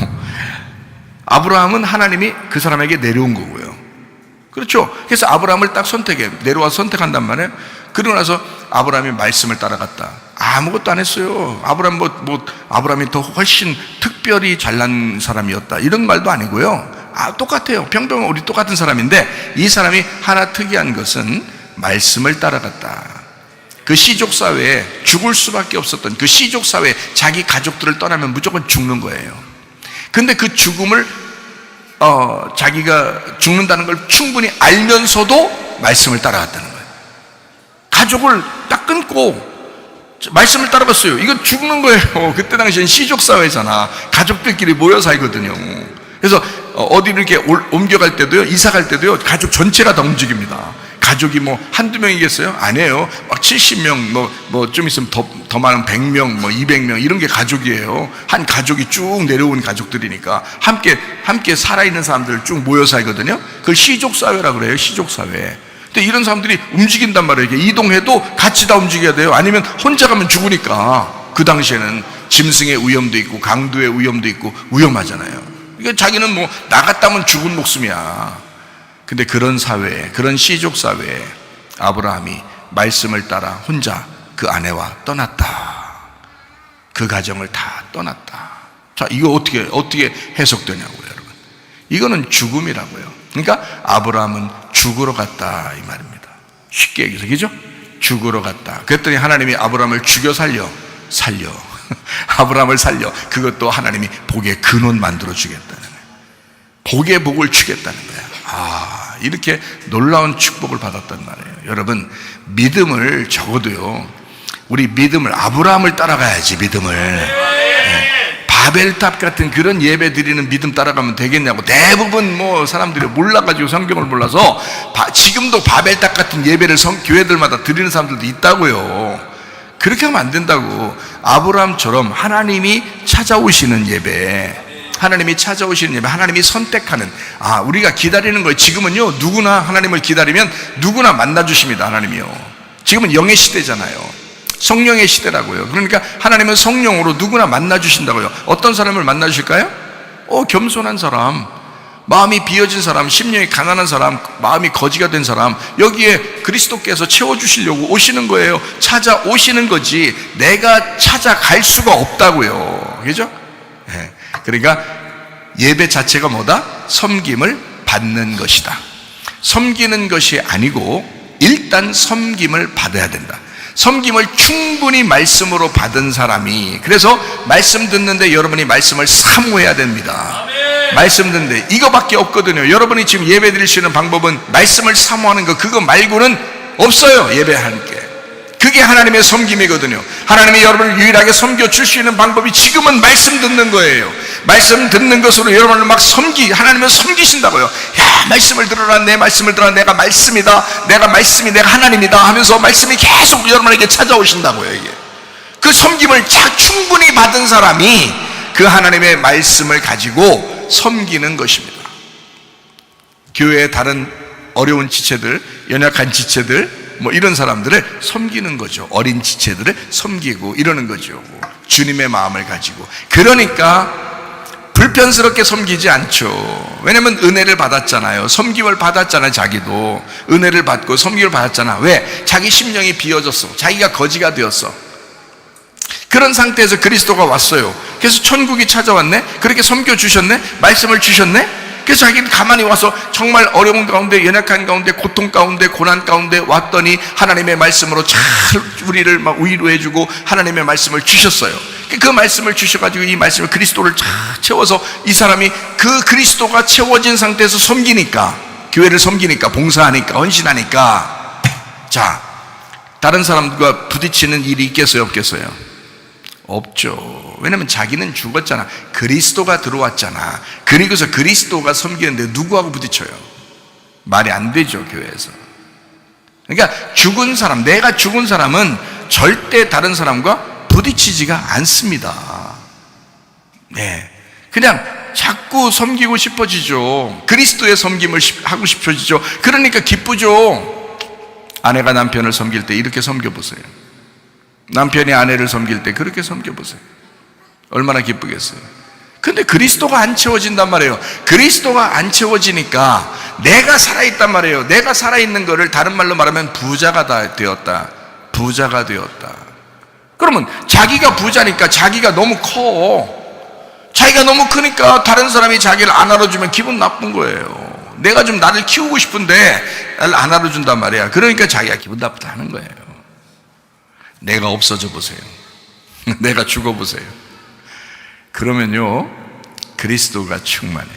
아브라함은 하나님이 그 사람에게 내려온 거고요. 그렇죠. 그래서 아브라함을 딱 선택해, 내려와서 선택한단 말이에요. 그러고 나서 아브라함이 말씀을 따라갔다. 아무것도 안 했어요. 아브라함이 더 훨씬 특별히 잘난 사람이었다, 이런 말도 아니고요. 똑같아요. 평범한 우리 똑같은 사람인데, 이 사람이 하나 특이한 것은 말씀을 따라갔다. 그 시족사회에 죽을 수밖에 없었던 그 시족사회에 자기 가족들을 떠나면 무조건 죽는 거예요. 근데 그 죽음을 자기가 죽는다는 걸 충분히 알면서도 말씀을 따라갔다는 거예요. 가족을 딱 끊고 말씀을 따라갔어요. 이건 죽는 거예요. 그때 당시엔 시족사회잖아. 가족들끼리 모여 살거든요. 그래서 어디를 이렇게 옮겨갈 때도요, 이사 갈 때도요, 가족 전체가 다 움직입니다. 가족이 뭐 한두 명이겠어요? 아니에요. 막 70명, 좀 있으면 더 많은 100명, 200명, 이런 게 가족이에요. 한 가족이 쭉 내려온 가족들이니까 함께 살아있는 사람들 쭉 모여 살거든요. 그걸 시족사회라 그래요. 시족사회. 근데 이런 사람들이 움직인단 말이에요. 이렇게 이동해도 같이 다 움직여야 돼요. 아니면 혼자 가면 죽으니까. 그 당시에는 짐승의 위험도 있고 강도의 위험도 있고 위험하잖아요. 그러니까 자기는 뭐 나갔다면 죽은 목숨이야. 근데 그런 사회에, 그런 시족 사회에 아브라함이 말씀을 따라 혼자 그 아내와 떠났다. 그 가정을 다 떠났다. 자, 이거 어떻게 해석되냐고요, 여러분. 이거는 죽음이라고요. 그러니까 아브라함은 죽으러 갔다, 이 말입니다. 쉽게 얘기해서, 그죠? 죽으러 갔다. 그랬더니 하나님이 아브라함을 죽여 살려. 아브라함을 살려. 그것도 하나님이 복의 근원 만들어 주겠다는 거예요. 복의 복을 주겠다는 거야. 이렇게 놀라운 축복을 받았단 말이에요. 여러분, 믿음을 적어도요, 우리 믿음을, 아브라함을 따라가야지, 믿음을. 바벨탑 같은 그런 예배 드리는 믿음 따라가면 되겠냐고. 대부분 사람들이 몰라가지고, 성경을 몰라서 지금도 바벨탑 같은 예배를 교회들마다 드리는 사람들도 있다고요. 그렇게 하면 안 된다고. 아브라함처럼 하나님이 찾아오시는 예배, 하나님이 선택하는, 우리가 기다리는 거예요. 지금은요, 누구나 하나님을 기다리면 누구나 만나주십니다. 하나님이요. 지금은 영의 시대잖아요. 성령의 시대라고요. 그러니까 하나님은 성령으로 누구나 만나주신다고요. 어떤 사람을 만나주실까요? 겸손한 사람, 마음이 비어진 사람, 심령이 가난한 사람, 마음이 거지가 된 사람, 여기에 그리스도께서 채워주시려고 오시는 거예요. 찾아오시는 거지 내가 찾아갈 수가 없다고요. 그죠? 그러니까 예배 자체가 뭐다? 섬김을 받는 것이다. 섬기는 것이 아니고 일단 섬김을 받아야 된다. 섬김을 충분히 말씀으로 받은 사람이, 그래서 말씀 듣는데 여러분이 말씀을 사모해야 됩니다. 말씀 듣는데 이거밖에 없거든요. 여러분이 지금 예배 드릴 수 있는 방법은 말씀을 사모하는 거, 그거 말고는 없어요. 예배하는 게 그게 하나님의 섬김이거든요. 하나님이 여러분을 유일하게 섬겨 줄 수 있는 방법이 지금은 말씀 듣는 거예요. 말씀 듣는 것으로 여러분을 막 하나님을 섬기신다고요. 야, 말씀을 들어라, 내 말씀을 들어라, 내가 말씀이다, 내가 말씀이 내가 하나님이다 하면서 말씀이 계속 여러분에게 찾아오신다고요. 이게 그 섬김을 충분히 받은 사람이 그 하나님의 말씀을 가지고 섬기는 것입니다. 교회의 다른 어려운 지체들, 연약한 지체들, 이런 사람들을 섬기는 거죠. 어린 지체들을 섬기고 이러는 거죠. 주님의 마음을 가지고. 그러니까 불편스럽게 섬기지 않죠. 왜냐면 은혜를 받았잖아요. 섬김을 받았잖아요. 자기도 은혜를 받고 섬김을 받았잖아. 왜? 자기 심령이 비어졌어. 자기가 거지가 되었어. 그런 상태에서 그리스도가 왔어요. 그래서 천국이 찾아왔네. 그렇게 섬겨주셨네. 말씀을 주셨네. 그래서 자기는 가만히 와서 정말 어려운 가운데, 연약한 가운데, 고통 가운데, 고난 가운데 왔더니 하나님의 말씀으로 잘 우리를 막 위로해주고 하나님의 말씀을 주셨어요. 그 말씀을 주셔가지고 이 말씀을, 그리스도를 잘 채워서 이 사람이 그 그리스도가 채워진 상태에서 섬기니까, 교회를 섬기니까, 봉사하니까, 헌신하니까, 자, 다른 사람들과 부딪히는 일이 있겠어요, 없겠어요? 없죠. 왜냐면 자기는 죽었잖아. 그리스도가 들어왔잖아. 그리고서 그리스도가 섬기는데 누구하고 부딪혀요? 말이 안 되죠, 교회에서. 그러니까 죽은 사람, 내가 죽은 사람은 절대 다른 사람과 부딪히지가 않습니다. 네, 그냥 자꾸 섬기고 싶어지죠. 그리스도의 섬김을 하고 싶어지죠. 그러니까 기쁘죠. 아내가 남편을 섬길 때 이렇게 섬겨보세요. 남편이 아내를 섬길 때 그렇게 섬겨보세요. 얼마나 기쁘겠어요. 근데 그리스도가 안 채워진단 말이에요. 그리스도가 안 채워지니까 내가 살아있단 말이에요. 내가 살아있는 거를 다른 말로 말하면 부자가 되었다. 부자가 되었다. 그러면 자기가 부자니까 자기가 너무 커. 자기가 너무 크니까 다른 사람이 자기를 안 알아주면 기분 나쁜 거예요. 내가 좀 나를 키우고 싶은데 나를 안 알아준단 말이야. 그러니까 자기가 기분 나쁘다는 거예요. 내가 없어져 보세요. 내가 죽어보세요. 그러면요, 그리스도가 충만해.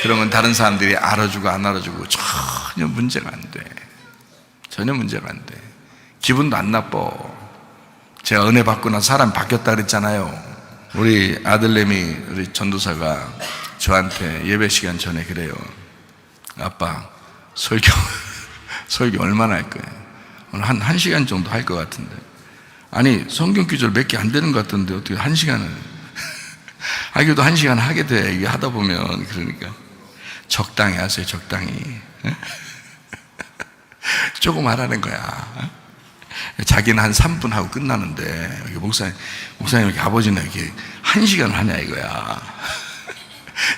그러면 다른 사람들이 알아주고 안 알아주고 전혀 문제가 안 돼. 전혀 문제가 안 돼. 기분도 안 나빠. 제가 은혜 받고 난 사람이 바뀌었다 그랬잖아요. 우리 아들내미, 우리 전도사가 저한테 예배 시간 전에 그래요. 아빠, 설교 얼마나 할 거예요? 오늘 한 1시간 정도 할 것 같은데. 아니, 성경 구절 몇 개 안 되는 것 같던데 어떻게 1시간을. 그래도 1시간 하게 돼. 이게 하다 보면. 그러니까 적당히 하세요. 적당히. 조금 하라는 거야. 자기는 한 3분 하고 끝나는데 목사님 이렇게 아버지는 이렇게 1시간을 하냐 이거야.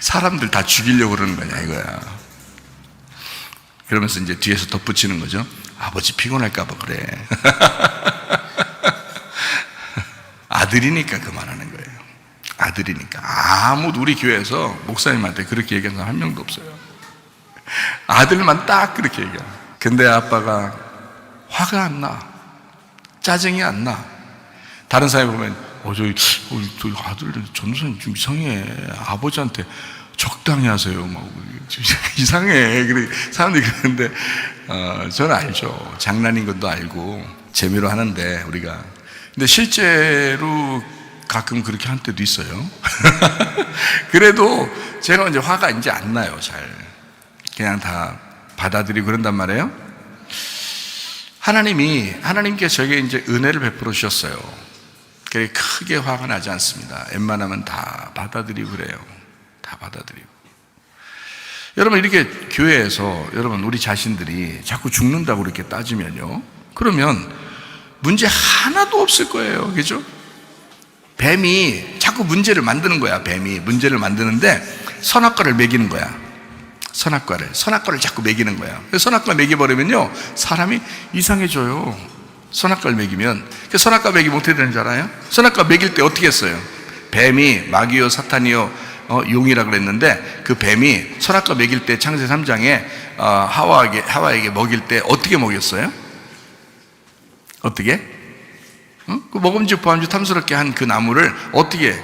사람들 다 죽이려고 그러는 거냐 이거야. 그러면서 이제 뒤에서 덧붙이는 거죠. 아버지 피곤할까봐 그래. 아들이니까 그만하는 거예요. 아들이니까. 아무도 우리 교회에서 목사님한테 그렇게 얘기한 사람 한 명도 없어요. 아들만 딱 그렇게 얘기해요. 근데 아빠가 화가 안 나. 짜증이 안 나. 다른 사람이 보면 저희 아들 전도사님 좀 이상해. 아버지한테 적당히 하세요. 막 이상해. 그래 사람들이 그러는데 저는 알죠. 장난인 것도 알고 재미로 하는데 우리가. 근데 실제로 가끔 그렇게 한 때도 있어요. 그래도 제가 이제 화가 이제 안 나요. 잘 그냥 다 받아들이고 그런단 말이에요. 하나님께서 저에게 이제 은혜를 베풀어 주셨어요. 그게 크게 화가 나지 않습니다. 웬만하면 다 받아들이고 그래요. 다 받아들이고. 여러분, 이렇게 교회에서 여러분 우리 자신들이 자꾸 죽는다고 이렇게 따지면요, 그러면 문제 하나도 없을 거예요. 그죠? 뱀이 자꾸 문제를 만드는 거야. 뱀이 문제를 만드는데 선악과를 먹이는 거야. 선악과를 자꾸 먹이는 거야. 선악과 먹여버리면요, 사람이 이상해져요. 선악과를 먹이면. 선악과 먹이면 어떻게 되는 줄 알아요? 선악과 먹일 때 어떻게 했어요? 뱀이 마귀요 사탄이요 용이라 그랬는데, 그 뱀이 선악과 먹일 때 창세기 3장에 하와에게 먹일 때 어떻게 먹였어요? 어떻게? 그 먹음직 보암직 탐스럽게 한 그 나무를 어떻게,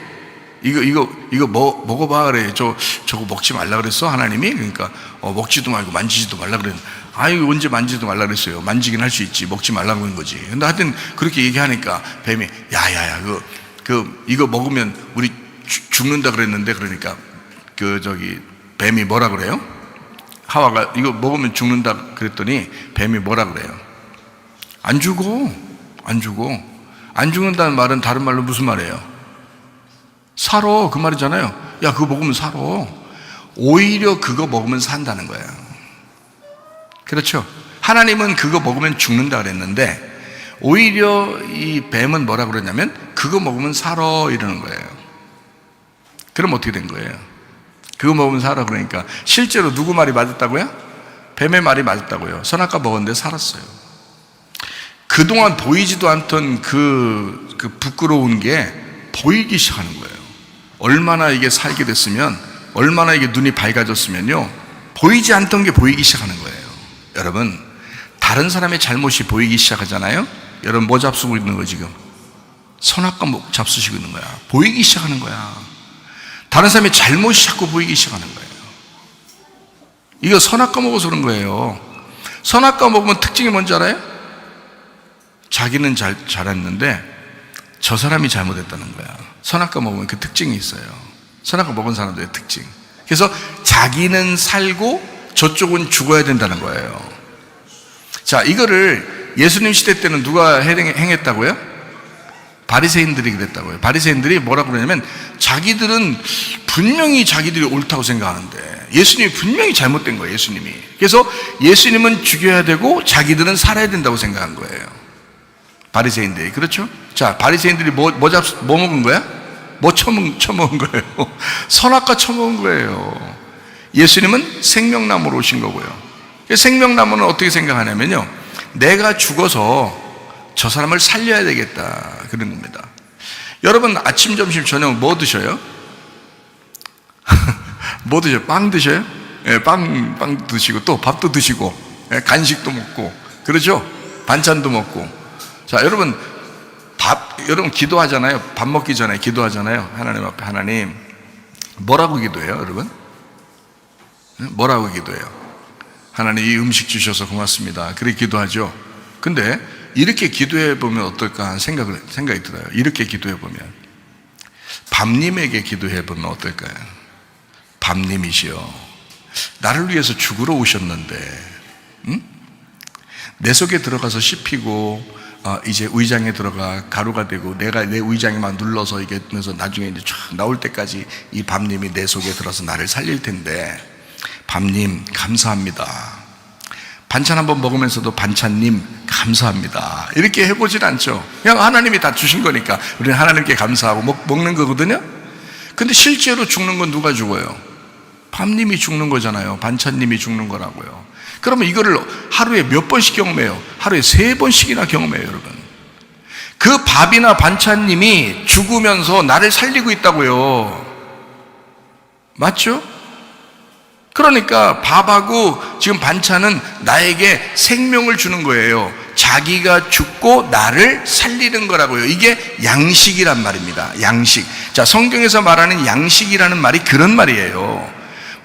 이거 먹어봐 그래. 저거 먹지 말라 그랬어 하나님이. 그러니까 먹지도 말고 만지지도 말라 그랬는데, 아유 언제 만지지도 말라 그랬어요. 만지긴 할 수 있지, 먹지 말라고 그런 거지. 근데 하여튼 그렇게 얘기하니까 뱀이 야야야 이거 먹으면 우리 죽는다 그랬는데, 그러니까 뱀이 뭐라 그래요? 하와가 이거 먹으면 죽는다 그랬더니 뱀이 뭐라 그래요? 안 죽어. 안 죽는다는 말은 다른 말로 무슨 말이에요? 살아, 그 말이잖아요. 야, 그거 먹으면 살아. 오히려 그거 먹으면 산다는 거예요. 그렇죠? 하나님은 그거 먹으면 죽는다 그랬는데 오히려 이 뱀은 뭐라 그러냐면 그거 먹으면 살아 이러는 거예요. 그럼 어떻게 된 거예요? 그거 먹으면 살아 그러니까 실제로 누구 말이 맞았다고요? 뱀의 말이 맞았다고요. 선악과 먹었는데 살았어요. 그동안 보이지도 않던 그 부끄러운 게 보이기 시작하는 거예요. 얼마나 이게 살게 됐으면, 얼마나 이게 눈이 밝아졌으면요, 보이지 않던 게 보이기 시작하는 거예요. 여러분, 다른 사람의 잘못이 보이기 시작하잖아요. 여러분 뭐 잡수고 있는 거 지금? 선악과 잡수시고 있는 거야. 보이기 시작하는 거야. 다른 사람의 잘못이 자꾸 보이기 시작하는 거예요. 이거 선악과 먹어서 그런 거예요. 선악과 먹으면 특징이 뭔지 알아요? 자기는 잘했는데 저 사람이 잘못했다는 거야. 선악과 먹으면 그 특징이 있어요. 선악과 먹은 사람들의 특징. 그래서 자기는 살고 저쪽은 죽어야 된다는 거예요. 자, 이거를 예수님 시대 때는 누가 행했다고요? 바리새인들이 그랬다고요. 바리새인들이 뭐라고 그러냐면 자기들은 분명히 자기들이 옳다고 생각하는데 예수님이 분명히 잘못된 거예요. 예수님이. 그래서 예수님은 죽여야 되고 자기들은 살아야 된다고 생각한 거예요. 바리새인들이. 그렇죠? 자, 바리새인들이 뭐 먹은 거야? 뭐 처먹은 거예요? 선악과 처먹은 거예요. 예수님은 생명나무로 오신 거고요. 생명나무는 어떻게 생각하냐면요, 내가 죽어서 저 사람을 살려야 되겠다 그런 겁니다. 여러분 아침, 점심, 저녁 뭐 드셔요? 뭐 드셔요? 빵 드셔요? 예, 빵 드시고 또 밥도 드시고, 예, 간식도 먹고, 그렇죠? 반찬도 먹고. 자, 여러분 여러분 기도하잖아요. 밥 먹기 전에 기도하잖아요. 하나님 앞에. 하나님, 뭐라고 기도해요, 여러분? 뭐라고 기도해요? 하나님, 이 음식 주셔서 고맙습니다. 그렇게 기도하죠. 근데 이렇게 기도해 보면 어떨까 하는 생각이 들어요. 이렇게 기도해 보면, 밤님에게 기도해 보면 어떨까요? 밤님이시여, 나를 위해서 죽으러 오셨는데, 응? 내 속에 들어가서 씹히고, 이제 의장에 들어가 가루가 되고 내가 내 의장에만 눌러서 이게 하면서 나중에 이제 쫙 나올 때까지 이 밤님이 내 속에 들어서 나를 살릴 텐데, 밤님 감사합니다. 반찬 한번 먹으면서도 반찬님 감사합니다. 이렇게 해보진 않죠. 그냥 하나님이 다 주신 거니까 우리는 하나님께 감사하고 먹는 거거든요. 근데 실제로 죽는 건 누가 죽어요? 밤님이 죽는 거잖아요. 반찬님이 죽는 거라고요. 그러면 이거를 하루에 몇 번씩 경험해요? 하루에 3번씩이나 경험해요, 여러분. 그 밥이나 반찬님이 죽으면서 나를 살리고 있다고요. 맞죠? 그러니까 밥하고 지금 반찬은 나에게 생명을 주는 거예요. 자기가 죽고 나를 살리는 거라고요. 이게 양식이란 말입니다. 양식. 자, 성경에서 말하는 양식이라는 말이 그런 말이에요.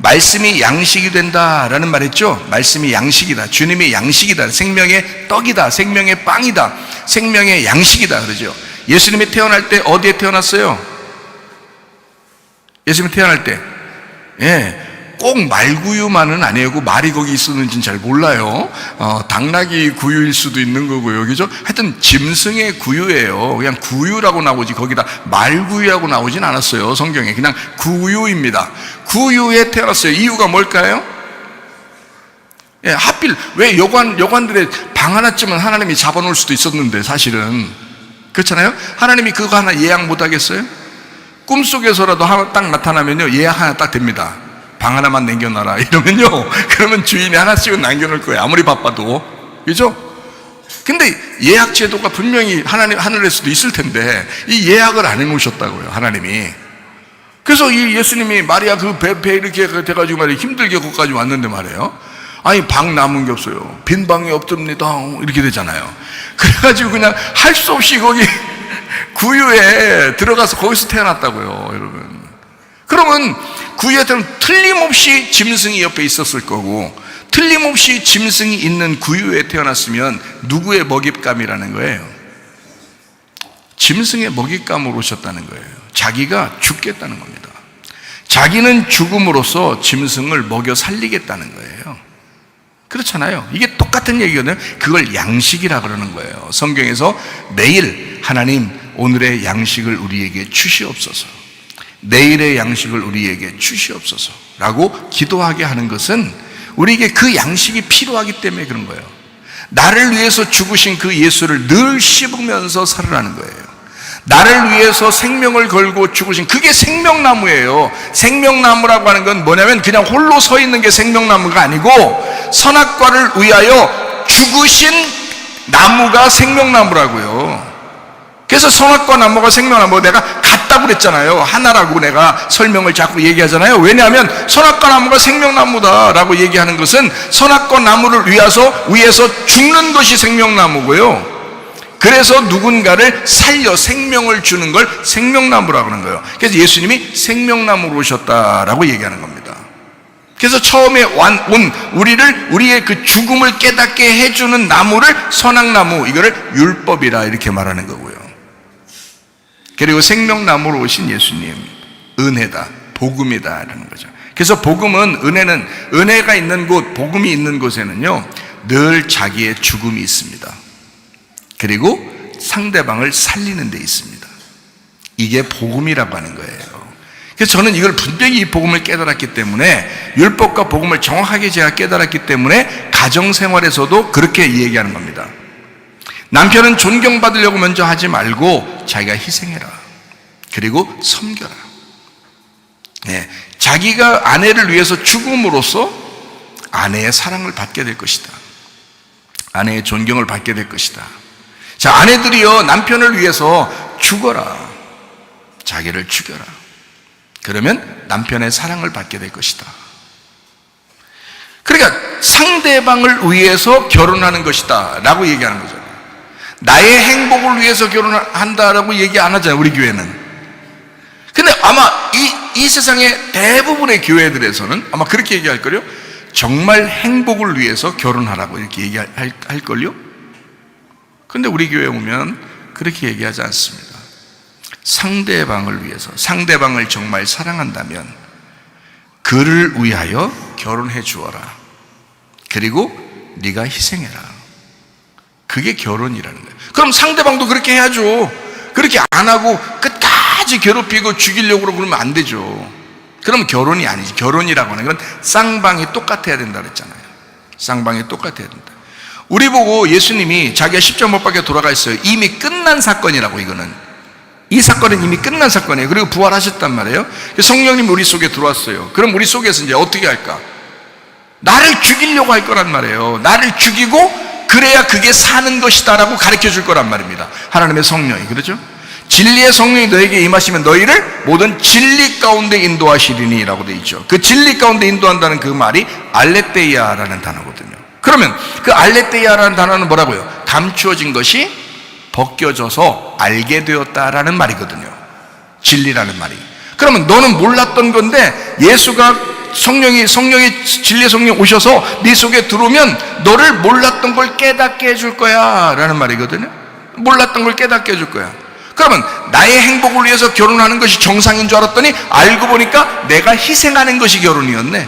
말씀이 양식이 된다라는 말 했죠? 말씀이 양식이다. 주님이 양식이다. 생명의 떡이다. 생명의 빵이다. 생명의 양식이다. 그러죠? 예수님이 태어날 때 어디에 태어났어요? 예수님이 태어날 때, 예, 꼭 말구유만은 아니고, 말이 거기 있었는지는 잘 몰라요. 당나귀 구유일 수도 있는 거고요. 그죠? 하여튼 짐승의 구유예요. 그냥 구유라고 나오지 거기다 말구유라고 나오진 않았어요. 성경에 그냥 구유입니다. 구유에 태어났어요. 이유가 뭘까요? 예, 하필 왜 여관들의 방 하나쯤은 하나님이 잡아놓을 수도 있었는데, 사실은 그렇잖아요. 하나님이 그거 하나 예약 못 하겠어요? 꿈속에서라도 하나 딱 나타나면요, 예약 하나 딱 됩니다. 방 하나만 남겨놔라 이러면요, 그러면 주인이 하나씩은 남겨놓을 거예요. 아무리 바빠도. 그죠? 근데 예약 제도가 분명히 하늘에서도 있을 텐데 이 예약을 안 해놓으셨다고요, 하나님이. 그래서 이 예수님이 마리아 그 배 이렇게 돼가지고 말이에요, 힘들게 거기까지 왔는데 말이에요, 아니 방 남은 게 없어요. 빈 방이 없습니다. 이렇게 되잖아요. 그래가지고 그냥 할 수 없이 거기 구유에 들어가서 거기서 태어났다고요, 여러분. 그러면 구유에 태어나면 틀림없이 짐승이 옆에 있었을 거고, 틀림없이 짐승이 있는 구유에 태어났으면 누구의 먹잇감이라는 거예요? 짐승의 먹잇감으로 오셨다는 거예요. 자기가 죽겠다는 겁니다. 자기는 죽음으로써 짐승을 먹여 살리겠다는 거예요. 그렇잖아요. 이게 똑같은 얘기거든요. 그걸 양식이라 그러는 거예요. 성경에서 매일 하나님 오늘의 양식을 우리에게 주시옵소서, 내일의 양식을 우리에게 주시옵소서 라고 기도하게 하는 것은 우리에게 그 양식이 필요하기 때문에 그런 거예요. 나를 위해서 죽으신 그 예수를 늘 씹으면서 살으라는 거예요. 나를 위해서 생명을 걸고 죽으신 그게 생명나무예요. 생명나무라고 하는 건 뭐냐면 그냥 홀로 서 있는 게 생명나무가 아니고 선악과를 위하여 죽으신 나무가 생명나무라고요. 그래서 선악과 나무가 생명나무, 내가 같다고 그랬잖아요. 하나라고 내가 설명을 자꾸 얘기하잖아요. 왜냐하면 선악과 나무가 생명나무다라고 얘기하는 것은 선악과 나무를 위해서 죽는 것이 생명나무고요. 그래서 누군가를 살려 생명을 주는 걸 생명나무라고 하는 거예요. 그래서 예수님이 생명나무로 오셨다라고 얘기하는 겁니다. 그래서 처음에 온 우리의 그 죽음을 깨닫게 해주는 나무를 선악나무, 이거를 율법이라 이렇게 말하는 거고요. 그리고 생명나무로 오신 예수님, 은혜다, 복음이다라는 거죠. 그래서 복음은, 은혜가 있는 곳, 복음이 있는 곳에는요 늘 자기의 죽음이 있습니다. 그리고 상대방을 살리는 데 있습니다. 이게 복음이라고 하는 거예요. 그래서 저는 이걸 분명히 이 복음을 깨달았기 때문에, 율법과 복음을 정확하게 제가 깨달았기 때문에 가정생활에서도 그렇게 얘기하는 겁니다. 남편은 존경받으려고 먼저 하지 말고 자기가 희생해라. 그리고 섬겨라. 자기가 아내를 위해서 죽음으로써 아내의 사랑을 받게 될 것이다. 아내의 존경을 받게 될 것이다. 자, 아내들이요 남편을 위해서 죽어라. 자기를 죽여라. 그러면 남편의 사랑을 받게 될 것이다. 그러니까 상대방을 위해서 결혼하는 것이다 라고 얘기하는 거죠. 나의 행복을 위해서 결혼한다라고 얘기 안 하잖아요, 우리 교회는. 근데 아마 이 세상의 대부분의 교회들에서는 아마 그렇게 얘기할 걸요. 정말 행복을 위해서 결혼하라고 이렇게 얘기할 걸요. 근데 우리 교회에 오면 그렇게 얘기하지 않습니다. 상대방을 위해서, 상대방을 정말 사랑한다면 그를 위하여 결혼해 주어라. 그리고 네가 희생해라. 그게 결혼이라는 거예요. 그럼 상대방도 그렇게 해야죠. 그렇게 안 하고 끝까지 괴롭히고 죽이려고 그러면 안 되죠. 그럼 결혼이 아니지. 결혼이라고 하는 건 쌍방이 똑같아야 된다 그랬잖아요. 쌍방이 똑같아야 된다. 우리 보고 예수님이 자기가 십자가 못 박혀 돌아가 있어요. 이미 끝난 사건이라고. 이거는, 이 사건은 이미 끝난 사건이에요. 그리고 부활하셨단 말이에요. 성령님이 우리 속에 들어왔어요. 그럼 우리 속에서 이제 어떻게 할까? 나를 죽이려고 할 거란 말이에요. 나를 죽이고 그래야 그게 사는 것이다 라고 가르쳐 줄 거란 말입니다. 하나님의 성령이. 그렇죠? 진리의 성령이 너에게 임하시면 너희를 모든 진리 가운데 인도하시리니 라고 되어 있죠. 그 진리 가운데 인도한다는 그 말이 알레테이아라는 단어거든요. 그러면 그 알레테이아라는 단어는 뭐라고요? 감추어진 것이 벗겨져서 알게 되었다라는 말이거든요. 진리라는 말이. 그러면 너는 몰랐던 건데 예수가 진리의 성령이 오셔서 네 속에 들어오면 너를 몰랐던 걸 깨닫게 해줄 거야 라는 말이거든요. 몰랐던 걸 깨닫게 해줄 거야. 그러면 나의 행복을 위해서 결혼하는 것이 정상인 줄 알았더니 알고 보니까 내가 희생하는 것이 결혼이었네.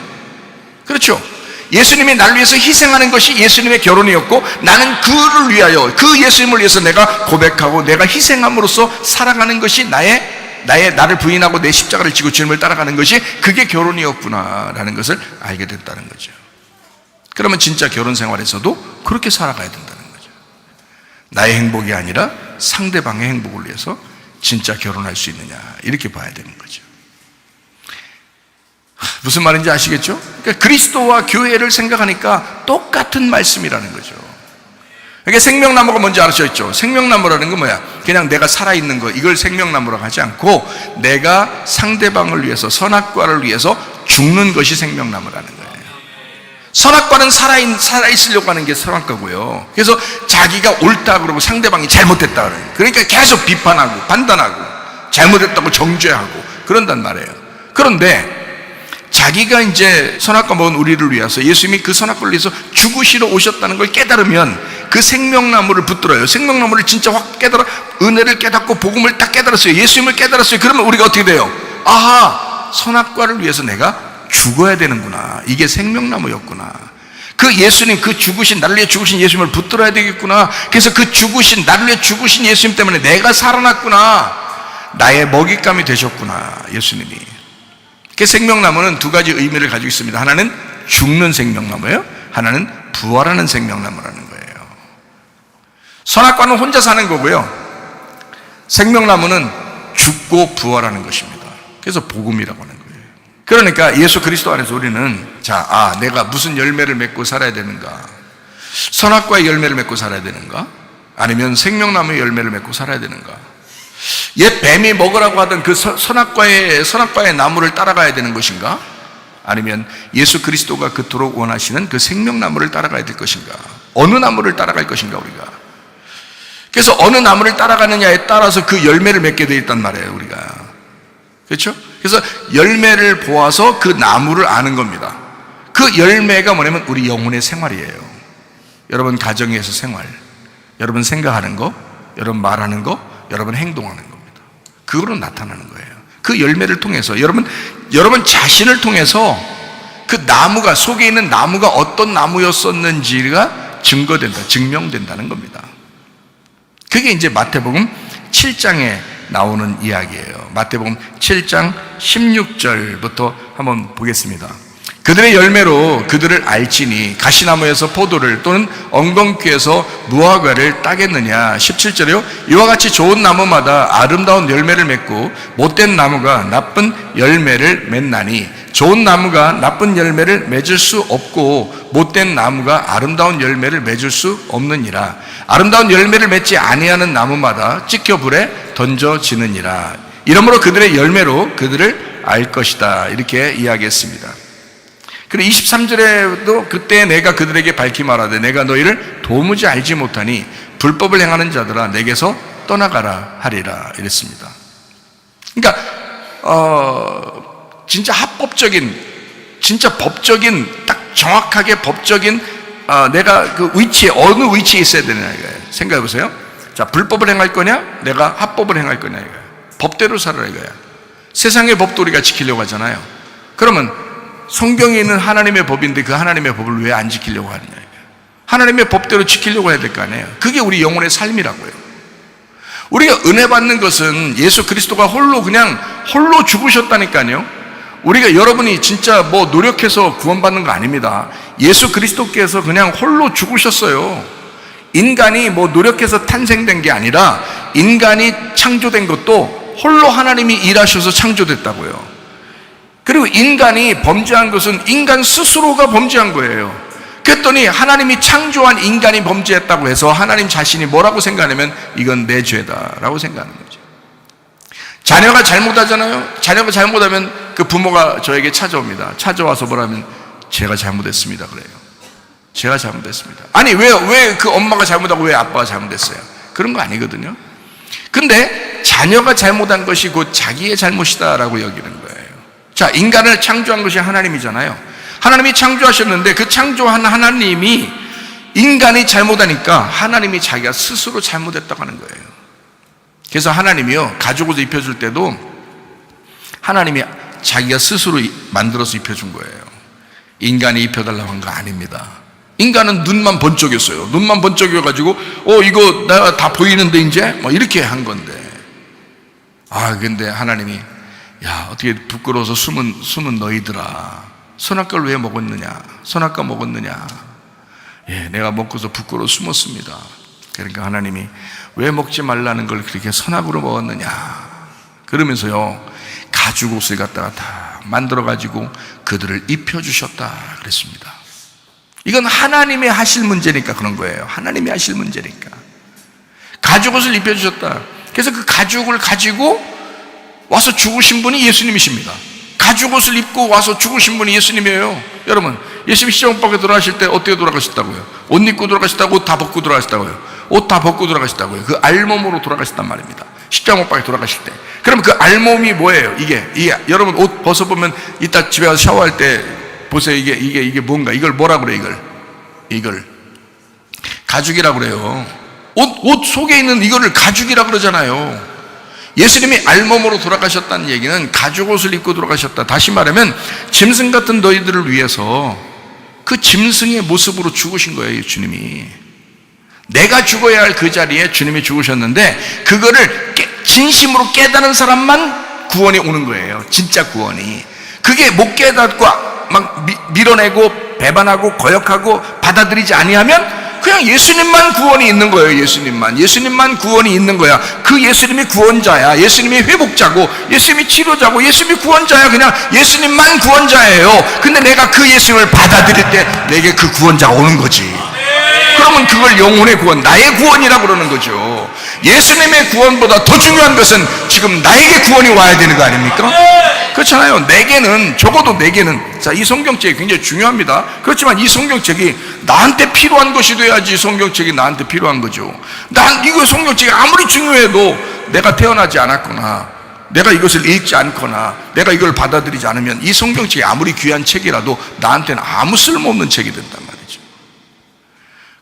그렇죠? 예수님이 나를 위해서 희생하는 것이 예수님의 결혼이었고, 나는 그를 위하여, 그 예수님을 위해서 내가 고백하고 내가 희생함으로써 살아가는 것이 나를 부인하고 내 십자가를 지고 주님을 따라가는 것이 그게 결혼이었구나라는 것을 알게 됐다는 거죠. 그러면 진짜 결혼 생활에서도 그렇게 살아가야 된다는 거죠. 나의 행복이 아니라 상대방의 행복을 위해서 진짜 결혼할 수 있느냐, 이렇게 봐야 되는 거죠. 무슨 말인지 아시겠죠? 그러니까 그리스도와 교회를 생각하니까 똑같은 말씀이라는 거죠. 그러니까 생명나무가 뭔지 아셨죠? 생명나무라는 건 뭐야? 그냥 내가 살아있는 거, 이걸 생명나무라고 하지 않고 내가 상대방을 위해서, 선악과를 위해서 죽는 것이 생명나무라는 거예요. 선악과는 살아있으려고 하는 게 선악과고요. 그래서 자기가 옳다 그러고 상대방이 잘못됐다 그래요. 그러니까 계속 비판하고 판단하고 잘못했다고 정죄하고 그런단 말이에요. 그런데 자기가 이제 선악과 먹은 우리를 위해서 예수님이 그 선악과를 위해서 죽으시러 오셨다는 걸 깨달으면 그 생명나무를 붙들어요. 생명나무를 진짜 확 깨달아, 은혜를 깨닫고 복음을 딱 깨달았어요. 예수님을 깨달았어요. 그러면 우리가 어떻게 돼요? 아하, 선악과를 위해서 내가 죽어야 되는구나. 이게 생명나무였구나. 그 예수님, 그 죽으신, 나를 위해 죽으신 예수님을 붙들어야 되겠구나. 그래서 그 죽으신, 나를 위해 죽으신 예수님 때문에 내가 살아났구나. 나의 먹잇감이 되셨구나, 예수님이. 그 생명나무는 두 가지 의미를 가지고 있습니다. 하나는 죽는 생명나무예요. 하나는 부활하는 생명나무라는 거예요. 선악과는 혼자 사는 거고요. 생명나무는 죽고 부활하는 것입니다. 그래서 복음이라고 하는 거예요. 그러니까 예수 그리스도 안에서 우리는 내가 무슨 열매를 맺고 살아야 되는가? 선악과의 열매를 맺고 살아야 되는가? 아니면 생명나무의 열매를 맺고 살아야 되는가? 옛 뱀이 먹으라고 하던 그 선악과의 나무를 따라가야 되는 것인가? 아니면 예수 그리스도가 그토록 원하시는 그 생명나무를 따라가야 될 것인가? 어느 나무를 따라갈 것인가 우리가? 그래서 어느 나무를 따라가느냐에 따라서 그 열매를 맺게 되어 있단 말이에요, 우리가. 그렇죠? 그래서 열매를 보아서 그 나무를 아는 겁니다. 그 열매가 뭐냐면 우리 영혼의 생활이에요. 여러분 가정에서 생활, 여러분 생각하는 거, 여러분 말하는 거, 여러분 행동하는 겁니다. 그거로 나타나는 거예요. 그 열매를 통해서 여러분 자신을 통해서 그 나무가, 속에 있는 나무가 어떤 나무였었는지가 증명된다는 겁니다. 그게 이제 마태복음 7장에 나오는 이야기예요. 마태복음 7장 16절부터 한번 보겠습니다. 그들의 열매로 그들을 알지니 가시나무에서 포도를 또는 엉겅퀴에서 무화과를 따겠느냐. 17절에요. 이와 같이 좋은 나무마다 아름다운 열매를 맺고 못된 나무가 나쁜 열매를 맺나니 좋은 나무가 나쁜 열매를 맺을 수 없고 못된 나무가 아름다운 열매를 맺을 수 없느니라. 아름다운 열매를 맺지 아니하는 나무마다 찍혀 불에 던져지느니라. 이러므로 그들의 열매로 그들을 알 것이다. 이렇게 이야기했습니다. 그리고 23절에도 그때 내가 그들에게 밝히 말하되 내가 너희를 도무지 알지 못하니 불법을 행하는 자들아 내게서 떠나가라 하리라 이랬습니다. 그러니까 진짜 합법적인, 진짜 법적인, 딱 정확하게 법적인 내가 그 위치에, 어느 위치에 있어야 되느냐 이거예요. 생각해 보세요. 자, 불법을 행할 거냐, 내가 합법을 행할 거냐 이거예요. 법대로 살아라 이거야. 세상의 법도 우리가 지키려고 하잖아요. 그러면 성경에 있는 하나님의 법인데 그 하나님의 법을 왜 안 지키려고 하느냐 이거예요. 하나님의 법대로 지키려고 해야 될 거 아니에요. 그게 우리 영혼의 삶이라고요. 우리가 은혜 받는 것은 예수 그리스도가 홀로 죽으셨다니까요. 우리가, 여러분이 진짜 뭐 노력해서 구원받는 거 아닙니다. 예수 그리스도께서 그냥 홀로 죽으셨어요. 인간이 뭐 노력해서 탄생된 게 아니라 인간이 창조된 것도 홀로 하나님이 일하셔서 창조됐다고요. 그리고 인간이 범죄한 것은 인간 스스로가 범죄한 거예요. 그랬더니 하나님이 창조한 인간이 범죄했다고 해서 하나님 자신이 뭐라고 생각하냐면 이건 내 죄다라고 생각하는 거죠. 자녀가 잘못하잖아요. 자녀가 잘못하면 그 부모가 저에게 찾아옵니다. 찾아와서 뭐라면 제가 잘못했습니다 그래요. 제가 잘못했습니다. 아니 왜 그 엄마가 잘못하고 왜 아빠가 잘못했어요? 그런 거 아니거든요. 근데 자녀가 잘못한 것이 곧 자기의 잘못이다라고 여기는 거예요. 자, 인간을 창조한 것이 하나님이잖아요. 하나님이 창조하셨는데 그 창조한 하나님이 인간이 잘못하니까 하나님이 자기가 스스로 잘못했다고 하는 거예요. 그래서 하나님이요, 가죽옷을 입혀줄 때도 하나님이 자기가 스스로 만들어서 입혀준 거예요. 인간이 입혀달라고 한 거 아닙니다. 인간은 눈만 번쩍였어요. 눈만 번쩍여가지고 이거 내가 다 보이는데 이제 뭐 이렇게 한 건데, 근데 하나님이 야, 어떻게 부끄러워서 숨은 너희들아, 선악과를 왜 먹었느냐? 선악과 먹었느냐? 예, 내가 먹고서 부끄러워 숨었습니다. 그러니까 하나님이 왜 먹지 말라는 걸 그렇게 선악으로 먹었느냐? 그러면서요, 가죽옷을 갖다가 다 만들어가지고 그들을 입혀주셨다 그랬습니다. 이건 하나님이 하실 문제니까 그런 거예요. 하나님이 하실 문제니까. 가죽옷을 입혀주셨다. 그래서 그 가죽을 가지고 와서 죽으신 분이 예수님이십니다. 가죽옷을 입고 와서 죽으신 분이 예수님이에요. 여러분, 예수님이 십자가 밖에 돌아가실 때 어떻게 돌아가셨다고요? 옷 입고 돌아가셨다고? 옷 다 벗고 돌아가셨다고요? 옷 다 벗고 돌아가셨다고요? 그 알몸으로 돌아가셨단 말입니다. 십자가 못 박혀 돌아가실 때. 그럼 그 알몸이 뭐예요? 이게 여러분 옷 벗어보면 이따 집에 가서 샤워할 때 보세요. 이게 뭔가, 이걸 뭐라 그래? 이걸 가죽이라 그래요. 옷 속에 있는 이거를 가죽이라 그러잖아요. 예수님이 알몸으로 돌아가셨다는 얘기는 가죽 옷을 입고 돌아가셨다. 다시 말하면 짐승 같은 너희들을 위해서 그 짐승의 모습으로 죽으신 거예요. 주님이 내가 죽어야 할 그 자리에 주님이 죽으셨는데, 그거를 진심으로 깨달은 사람만 구원이 오는 거예요. 진짜 구원이. 그게 못 깨닫고 막 밀어내고 배반하고 거역하고 받아들이지 아니하면 그냥 예수님만 구원이 있는 거예요. 예수님만 구원이 있는 거야. 그 예수님이 구원자야. 예수님이 회복자고, 예수님이 치료자고, 예수님이 구원자야. 그냥 예수님만 구원자예요. 근데 내가 그 예수님을 받아들일 때 내게 그 구원자가 오는 거지. 그러면 그걸 영혼의 구원, 나의 구원이라고 그러는 거죠. 예수님의 구원보다 더 중요한 것은 지금 나에게 구원이 와야 되는 거 아닙니까? 그렇잖아요. 내게는, 적어도 내게는, 자, 이 성경책이 굉장히 중요합니다. 그렇지만 이 성경책이 나한테 필요한 것이 돼야지. 성경책이 나한테 필요한 거죠. 이거 성경책이 아무리 중요해도 내가 태어나지 않았거나 내가 이것을 읽지 않거나 내가 이걸 받아들이지 않으면 이 성경책이 아무리 귀한 책이라도 나한테는 아무 쓸모없는 책이 된단 말이죠.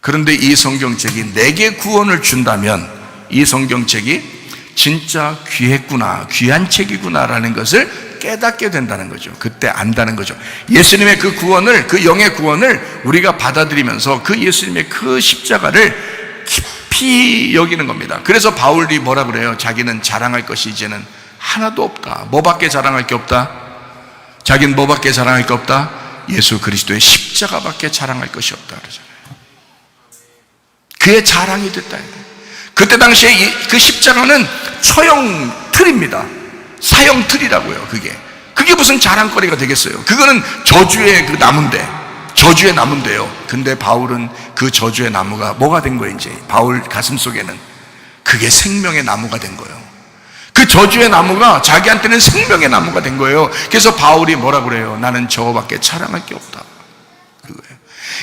그런데 이 성경책이 내게 구원을 준다면 이 성경책이 진짜 귀했구나, 귀한 책이구나라는 것을 깨닫게 된다는 거죠. 그때 안다는 거죠. 예수님의 그 구원을, 그 영의 구원을 우리가 받아들이면서 그 예수님의 그 십자가를 깊이 여기는 겁니다. 그래서 바울이 뭐라 그래요? 자기는 자랑할 것이 이제는 하나도 없다. 뭐밖에 자랑할 게 없다? 자기는 뭐밖에 자랑할 게 없다? 예수 그리스도의 십자가밖에 자랑할 것이 없다 그러잖아요. 그의 자랑이 됐다. 그때 당시에 그 십자가는 처형 틀입니다. 사형 틀이라고요. 그게 무슨 자랑거리가 되겠어요? 그거는 저주의 그 나무인데요. 근데 바울은 그 저주의 나무가 뭐가 된 거예요? 이제 바울 가슴 속에는 그게 생명의 나무가 된 거예요. 그 저주의 나무가 자기한테는 생명의 나무가 된 거예요. 그래서 바울이 뭐라 그래요? 나는 저거밖에 자랑할 게 없다. 그거예요.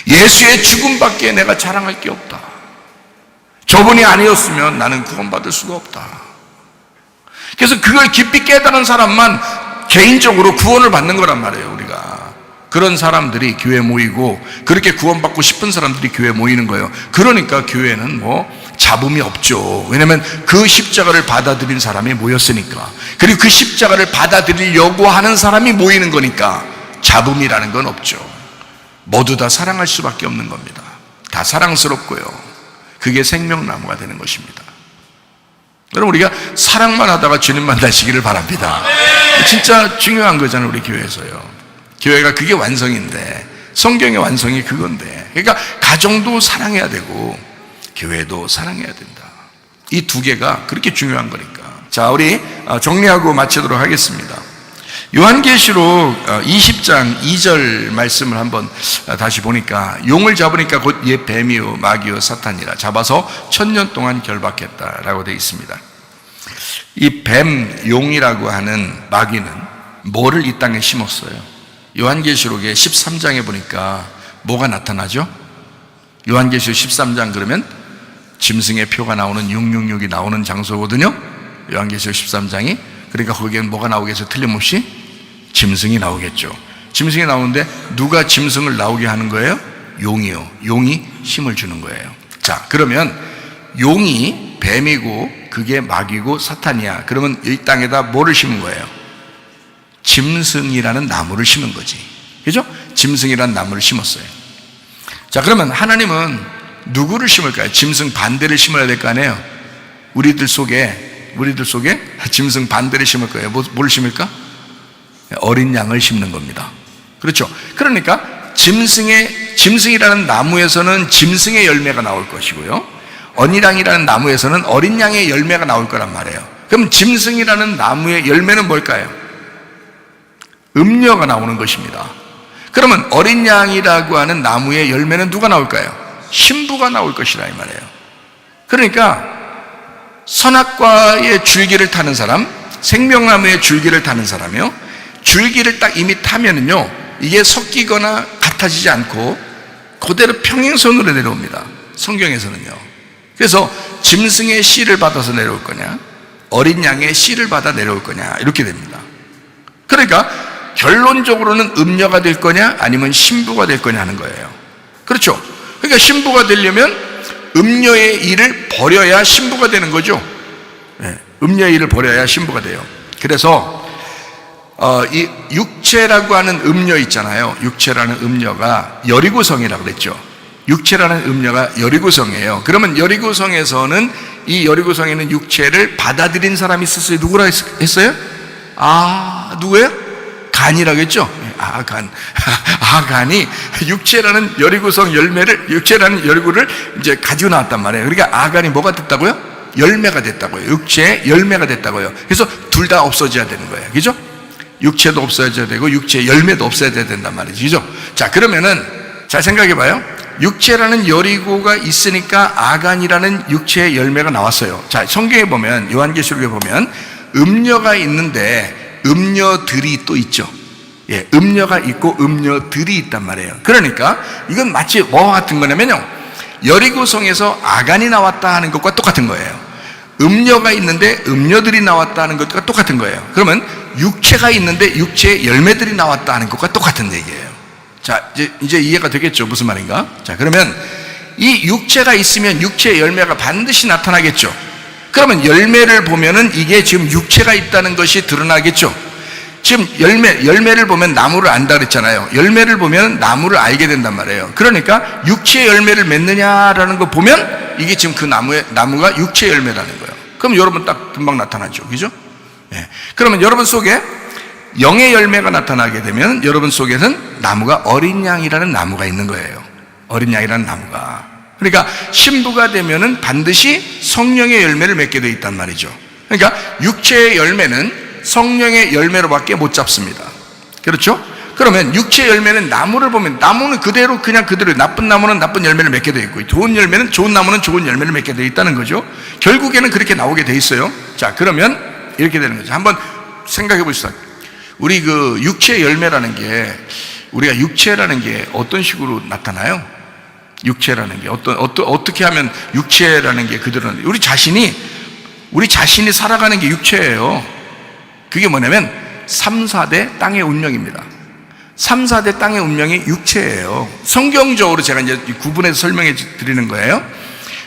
예수의 죽음밖에 내가 자랑할 게 없다. 저분이 아니었으면 나는 구원받을 수가 없다. 그래서 그걸 깊이 깨달은 사람만 개인적으로 구원을 받는 거란 말이에요. 우리가 그런 사람들이 교회에 모이고 그렇게 구원받고 싶은 사람들이 교회에 모이는 거예요. 그러니까 교회는 뭐 잡음이 없죠. 왜냐하면 그 십자가를 받아들인 사람이 모였으니까, 그리고 그 십자가를 받아들이려고 하는 사람이 모이는 거니까 잡음이라는 건 없죠. 모두 다 사랑할 수밖에 없는 겁니다. 다 사랑스럽고요. 그게 생명나무가 되는 것입니다. 여러분, 우리가 사랑만 하다가 주님 만나시기를 바랍니다. 진짜 중요한 거잖아요. 우리 교회에서요. 교회가 그게 완성인데, 성경의 완성이 그건데, 그러니까 가정도 사랑해야 되고 교회도 사랑해야 된다. 이 두 개가 그렇게 중요한 거니까. 자, 우리 정리하고 마치도록 하겠습니다. 요한계시록 20장 2절 말씀을 한번 다시 보니까, 용을 잡으니까 곧 옛 뱀이요 마귀요 사탄이라, 잡아서 1000년 동안 결박했다라고 되어 있습니다. 이 뱀, 용이라고 하는 마귀는 뭐를 이 땅에 심었어요? 요한계시록의 13장에 보니까 뭐가 나타나죠? 요한계시록 13장 그러면 짐승의 표가 나오는 666이 나오는 장소거든요. 요한계시록 13장이. 그러니까 거기에는 뭐가 나오겠어요? 틀림없이 짐승이 나오겠죠. 짐승이 나오는데 누가 짐승을 나오게 하는 거예요? 용이요. 용이 힘을 주는 거예요. 자, 그러면 용이 뱀이고 그게 마귀고 사탄이야. 그러면 이 땅에다 뭐를 심은 거예요? 짐승이라는 나무를 심은 거지. 그죠? 짐승이라는 나무를 심었어요. 자, 그러면 하나님은 누구를 심을까요? 짐승 반대를 심어야 될 거 아니에요? 우리들 속에 짐승 반대를 심을 거예요. 뭘 심을까? 어린 양을 심는 겁니다. 그렇죠? 그러니까 짐승이라는 나무에서는 짐승의 열매가 나올 것이고요, 어린 양이라는 나무에서는 어린 양의 열매가 나올 거란 말이에요. 그럼 짐승이라는 나무의 열매는 뭘까요? 음녀가 나오는 것입니다. 그러면 어린 양이라고 하는 나무의 열매는 누가 나올까요? 신부가 나올 것이라 이 말이에요. 그러니까 선악과의 줄기를 타는 사람, 생명나무의 줄기를 타는 사람이요, 줄기를 딱 이미 타면은요, 이게 섞이거나 같아지지 않고 그대로 평행선으로 내려옵니다. 성경에서는요. 그래서 짐승의 씨를 받아서 내려올 거냐, 어린 양의 씨를 받아 내려올 거냐, 이렇게 됩니다. 그러니까 결론적으로는 음녀가 될 거냐 아니면 신부가 될 거냐 하는 거예요. 그렇죠? 그러니까 신부가 되려면 음녀의 일을 버려야 신부가 되는 거죠. 음녀의 일을 버려야 신부가 돼요. 그래서 이 육체라고 하는 음녀 있잖아요. 육체라는 음녀가 여리고성이라고 그랬죠. 육체라는 음녀가 여리고성이에요. 그러면 여리고성에서는 이 여리고성에는 육체를 받아들인 사람이 있었어요. 누구라 했어요? 누구예요? 간이라고 했죠? 간이 육체라는 여리고성 열매를, 육체라는 열구를 이제 가지고 나왔단 말이에요. 그러니까 아간이 뭐가 됐다고요? 열매가 됐다고요. 육체의 열매가 됐다고요. 그래서 둘 다 없어져야 되는 거예요. 그죠? 육체도 없어져야 되고 육체의 열매도 없어져야 된단 말이죠. 그죠? 자, 그러면은 잘 생각해 봐요. 육체라는 여리고가 있으니까 아간이라는 육체의 열매가 나왔어요. 자, 성경에 보면, 요한계시록에 보면 음녀가 있는데 음녀들이 또 있죠. 음녀가 있고 음녀들이 있단 말이에요. 그러니까 이건 마치 뭐와 같은 거냐면요, 여리고성에서 아간이 나왔다 하는 것과 똑같은 거예요. 음녀가 있는데 음녀들이 나왔다 하는 것과 똑같은 거예요. 그러면 육체가 있는데 육체의 열매들이 나왔다 하는 것과 똑같은 얘기예요. 자, 이제 이해가 되겠죠? 무슨 말인가? 자, 그러면 이 육체가 있으면 육체의 열매가 반드시 나타나겠죠? 그러면 열매를 보면은 이게 지금 육체가 있다는 것이 드러나겠죠? 지금 열매를 보면 나무를 안다 그랬잖아요. 열매를 보면 나무를 알게 된단 말이에요. 그러니까 육체의 열매를 맺느냐라는 거 보면 이게 지금 그 나무가 육체의 열매라는 거예요. 그럼 여러분 딱 금방 나타나죠. 그죠? 그러면 여러분 속에 영의 열매가 나타나게 되면 여러분 속에는 나무가 어린 양이라는 나무가 있는 거예요. 어린 양이라는 나무가. 그러니까 신부가 되면은 반드시 성령의 열매를 맺게 돼 있단 말이죠. 그러니까 육체의 열매는 성령의 열매로밖에 못 잡습니다. 그렇죠? 그러면 육체의 열매는 나무를 보면 나무는 그대로 나쁜 나무는 나쁜 열매를 맺게 돼 있고 좋은 열매는 좋은 나무는 좋은 열매를 맺게 돼 있다는 거죠. 결국에는 그렇게 나오게 돼 있어요. 자, 그러면 이렇게 되는 거죠. 한번 생각해 보시죠. 우리 그 육체의 열매라는 게, 우리가 육체라는 게 어떤 식으로 나타나요? 육체라는 게 어떻게 하면 육체라는 게 그대로, 우리 자신이 살아가는 게 육체예요. 그게 뭐냐면 3, 4대 땅의 운명입니다. 3, 4대 땅의 운명이 육체예요. 성경적으로 제가 이제 구분해서 설명해 드리는 거예요.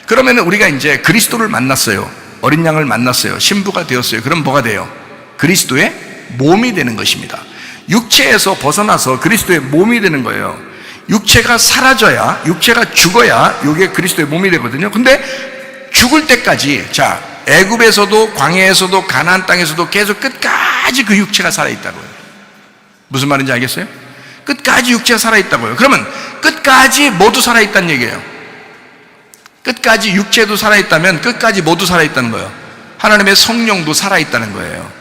그러면 우리가 이제 그리스도를 만났어요. 어린 양을 만났어요. 신부가 되었어요. 그럼 뭐가 돼요? 그리스도의 몸이 되는 것입니다. 육체에서 벗어나서 그리스도의 몸이 되는 거예요. 육체가 사라져야, 육체가 죽어야 이게 그리스도의 몸이 되거든요. 근데 죽을 때까지, 자, 애굽에서도 광야에서도 가나안 땅에서도 계속 끝까지 그 육체가 살아있다고요. 무슨 말인지 알겠어요? 끝까지 육체가 살아있다고요. 그러면 끝까지 모두 살아있다는 얘기예요. 끝까지 육체도 살아있다면 끝까지 모두 살아있다는 거예요. 하나님의 성령도 살아있다는 거예요.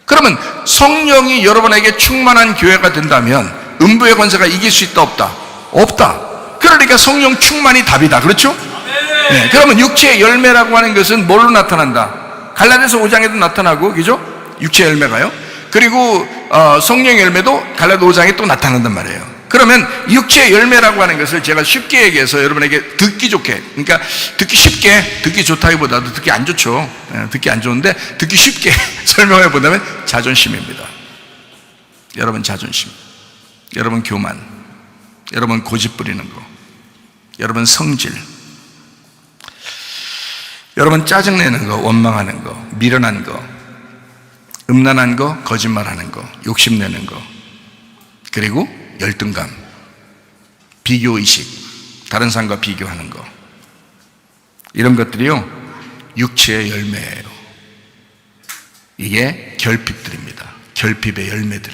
그러면 성령이 여러분에게 충만한 교회가 된다면 음부의 권세가 이길 수 있다 없다? 없다. 그러니까 성령 충만이 답이다. 그렇죠? 네, 그러면 육체의 열매라고 하는 것은 뭘로 나타난다? 갈라디아서 5장에도 나타나고, 그죠? 육체의 열매가요. 그리고 성령의 열매도 갈라디아 5장에 또 나타난단 말이에요. 그러면 육체의 열매라고 하는 것을 제가 쉽게 얘기해서 여러분에게 듣기 좋게, 그러니까 듣기 쉽게, 듣기 좋다기보다도 듣기 안 좋죠. 듣기 안 좋은데 듣기 쉽게 설명해 보자면 자존심입니다. 여러분 자존심, 여러분 교만, 여러분 고집 부리는 거, 여러분 성질, 여러분 짜증내는 거, 원망하는 거, 미련한 거, 음란한 거, 거짓말하는 거, 욕심내는 거, 그리고 열등감, 비교의식, 다른 사람과 비교하는 거, 이런 것들이요 육체의 열매예요. 이게 결핍들입니다. 결핍의 열매들.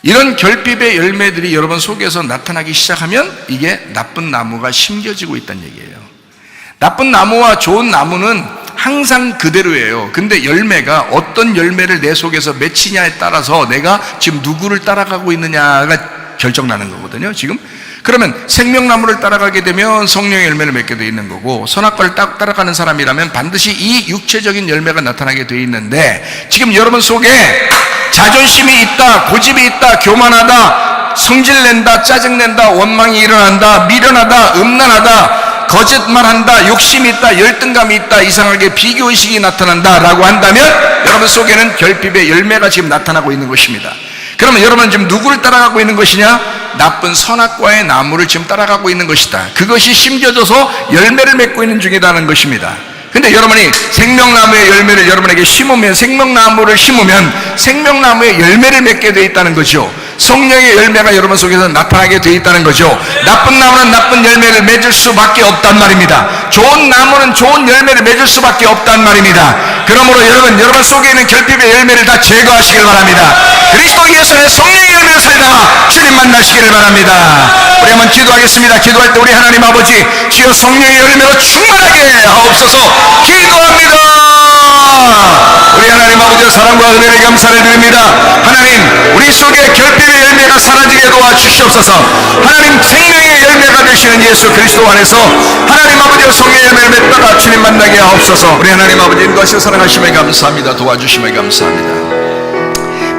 이런 결핍의 열매들이 여러분 속에서 나타나기 시작하면 이게 나쁜 나무가 심겨지고 있다는 얘기예요. 나쁜 나무와 좋은 나무는 항상 그대로예요. 근데 열매가 어떤 열매를 내 속에서 맺히냐에 따라서 내가 지금 누구를 따라가고 있느냐가 결정나는 거거든요. 지금 그러면 생명나무를 따라가게 되면 성령의 열매를 맺게 돼 있는 거고, 선악과를 따라가는 사람이라면 반드시 이 육체적인 열매가 나타나게 돼 있는데, 지금 여러분 속에 자존심이 있다, 고집이 있다, 교만하다, 성질낸다, 짜증낸다, 원망이 일어난다, 미련하다, 음란하다, 거짓말한다, 욕심이 있다, 열등감이 있다, 이상하게 비교의식이 나타난다 라고 한다면 여러분 속에는 결핍의 열매가 지금 나타나고 있는 것입니다. 그러면 여러분은 지금 누구를 따라가고 있는 것이냐? 나쁜 선악과의 나무를 지금 따라가고 있는 것이다. 그것이 심겨져서 열매를 맺고 있는 중이라는 것입니다. 근데 여러분이 생명나무의 열매를 여러분에게 심으면, 생명나무를 심으면 생명나무의 열매를 맺게 되어 있다는 거죠. 성령의 열매가 여러분 속에서 나타나게 되어 있다는 거죠. 나쁜 나무는 나쁜 열매를 맺을 수밖에 없단 말입니다. 좋은 나무는 좋은 열매를 맺을 수밖에 없단 말입니다. 그러므로 여러분 속에 있는 결핍의 열매를 다 제거하시길 바랍니다. 그리스도 예수의 성령의 열매를 살다가 주님 만나시기를 바랍니다. 우리 한번 기도하겠습니다. 기도할 때 우리 하나님 아버지, 주여 성령의 열매로 충만하게 하옵소서. 기도합니다. 우리 하나님 아버지의 사랑과 은혜를 감사를 드립니다. 하나님, 우리 속에 결핍의 열매가 사라지게 도와주시옵소서. 하나님, 생명의 열매가 되시는 예수 그리스도 안에서 하나님 아버지의 성령의 열매를 맺다가 주님 만나게 하옵소서. 우리 하나님 아버지 인도하시고 사랑하심을 감사합니다. 도와주심을 감사합니다.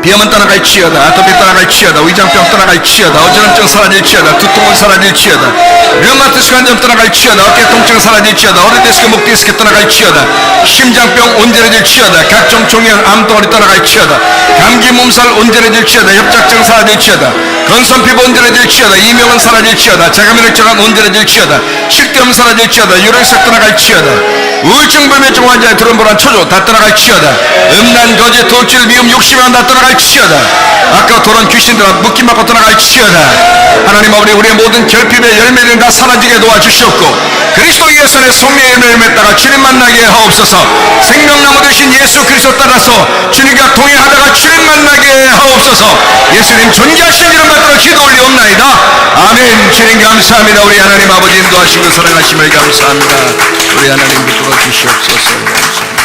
비염은 떠나갈지어다, 아토피 떠나갈지어다, 위장병 떠나갈지어다, 어지럼증 사라질지어다, 두통은 사라질지어다, 류마티스 관절 떠나갈지어다, 어깨 통증 사라질지어다, 어린디스크, 목디스크 떠나갈지어다, 심장병 온전해질지어다, 각종 종양 암덩어리 떠나갈지어다, 감기 몸살 온전해질지어다, 협착증 사라질지어다, 건선피부 온전해질지어다, 이명은 사라질지어다, 자가면역증은 온전해질지어다, 식도염 사라질지어다, 유혈색 떠나갈지어다, 우울증 불면증 환자의 두런불안 초조 다 떠나갈지어다, 음란 거짓 돌출 미움 욕심이 다 떠나갈지어다, 아까 도런 귀신들아 묶임 받고 떠나갈지어다. 하나님 아버지, 우리의 모든 결핍의 열매를 다 사라지게 도와주시옵고 그리스도 예수의 성령의 열매를 맺다가 주님 만나게 하옵소서. 생명나무 되신 예수 그리스도 따라서 주님과 동행하다가 주님 만나게 하옵소서. 예수님 존귀하신 이름 받들어 기도 올리옵나이다. 아멘. 주님 감사합니다. 우리 하나님 아버지 인도하시고 사랑하심을 감사합니다. 우리 하나님 붙들어 주시옵소서.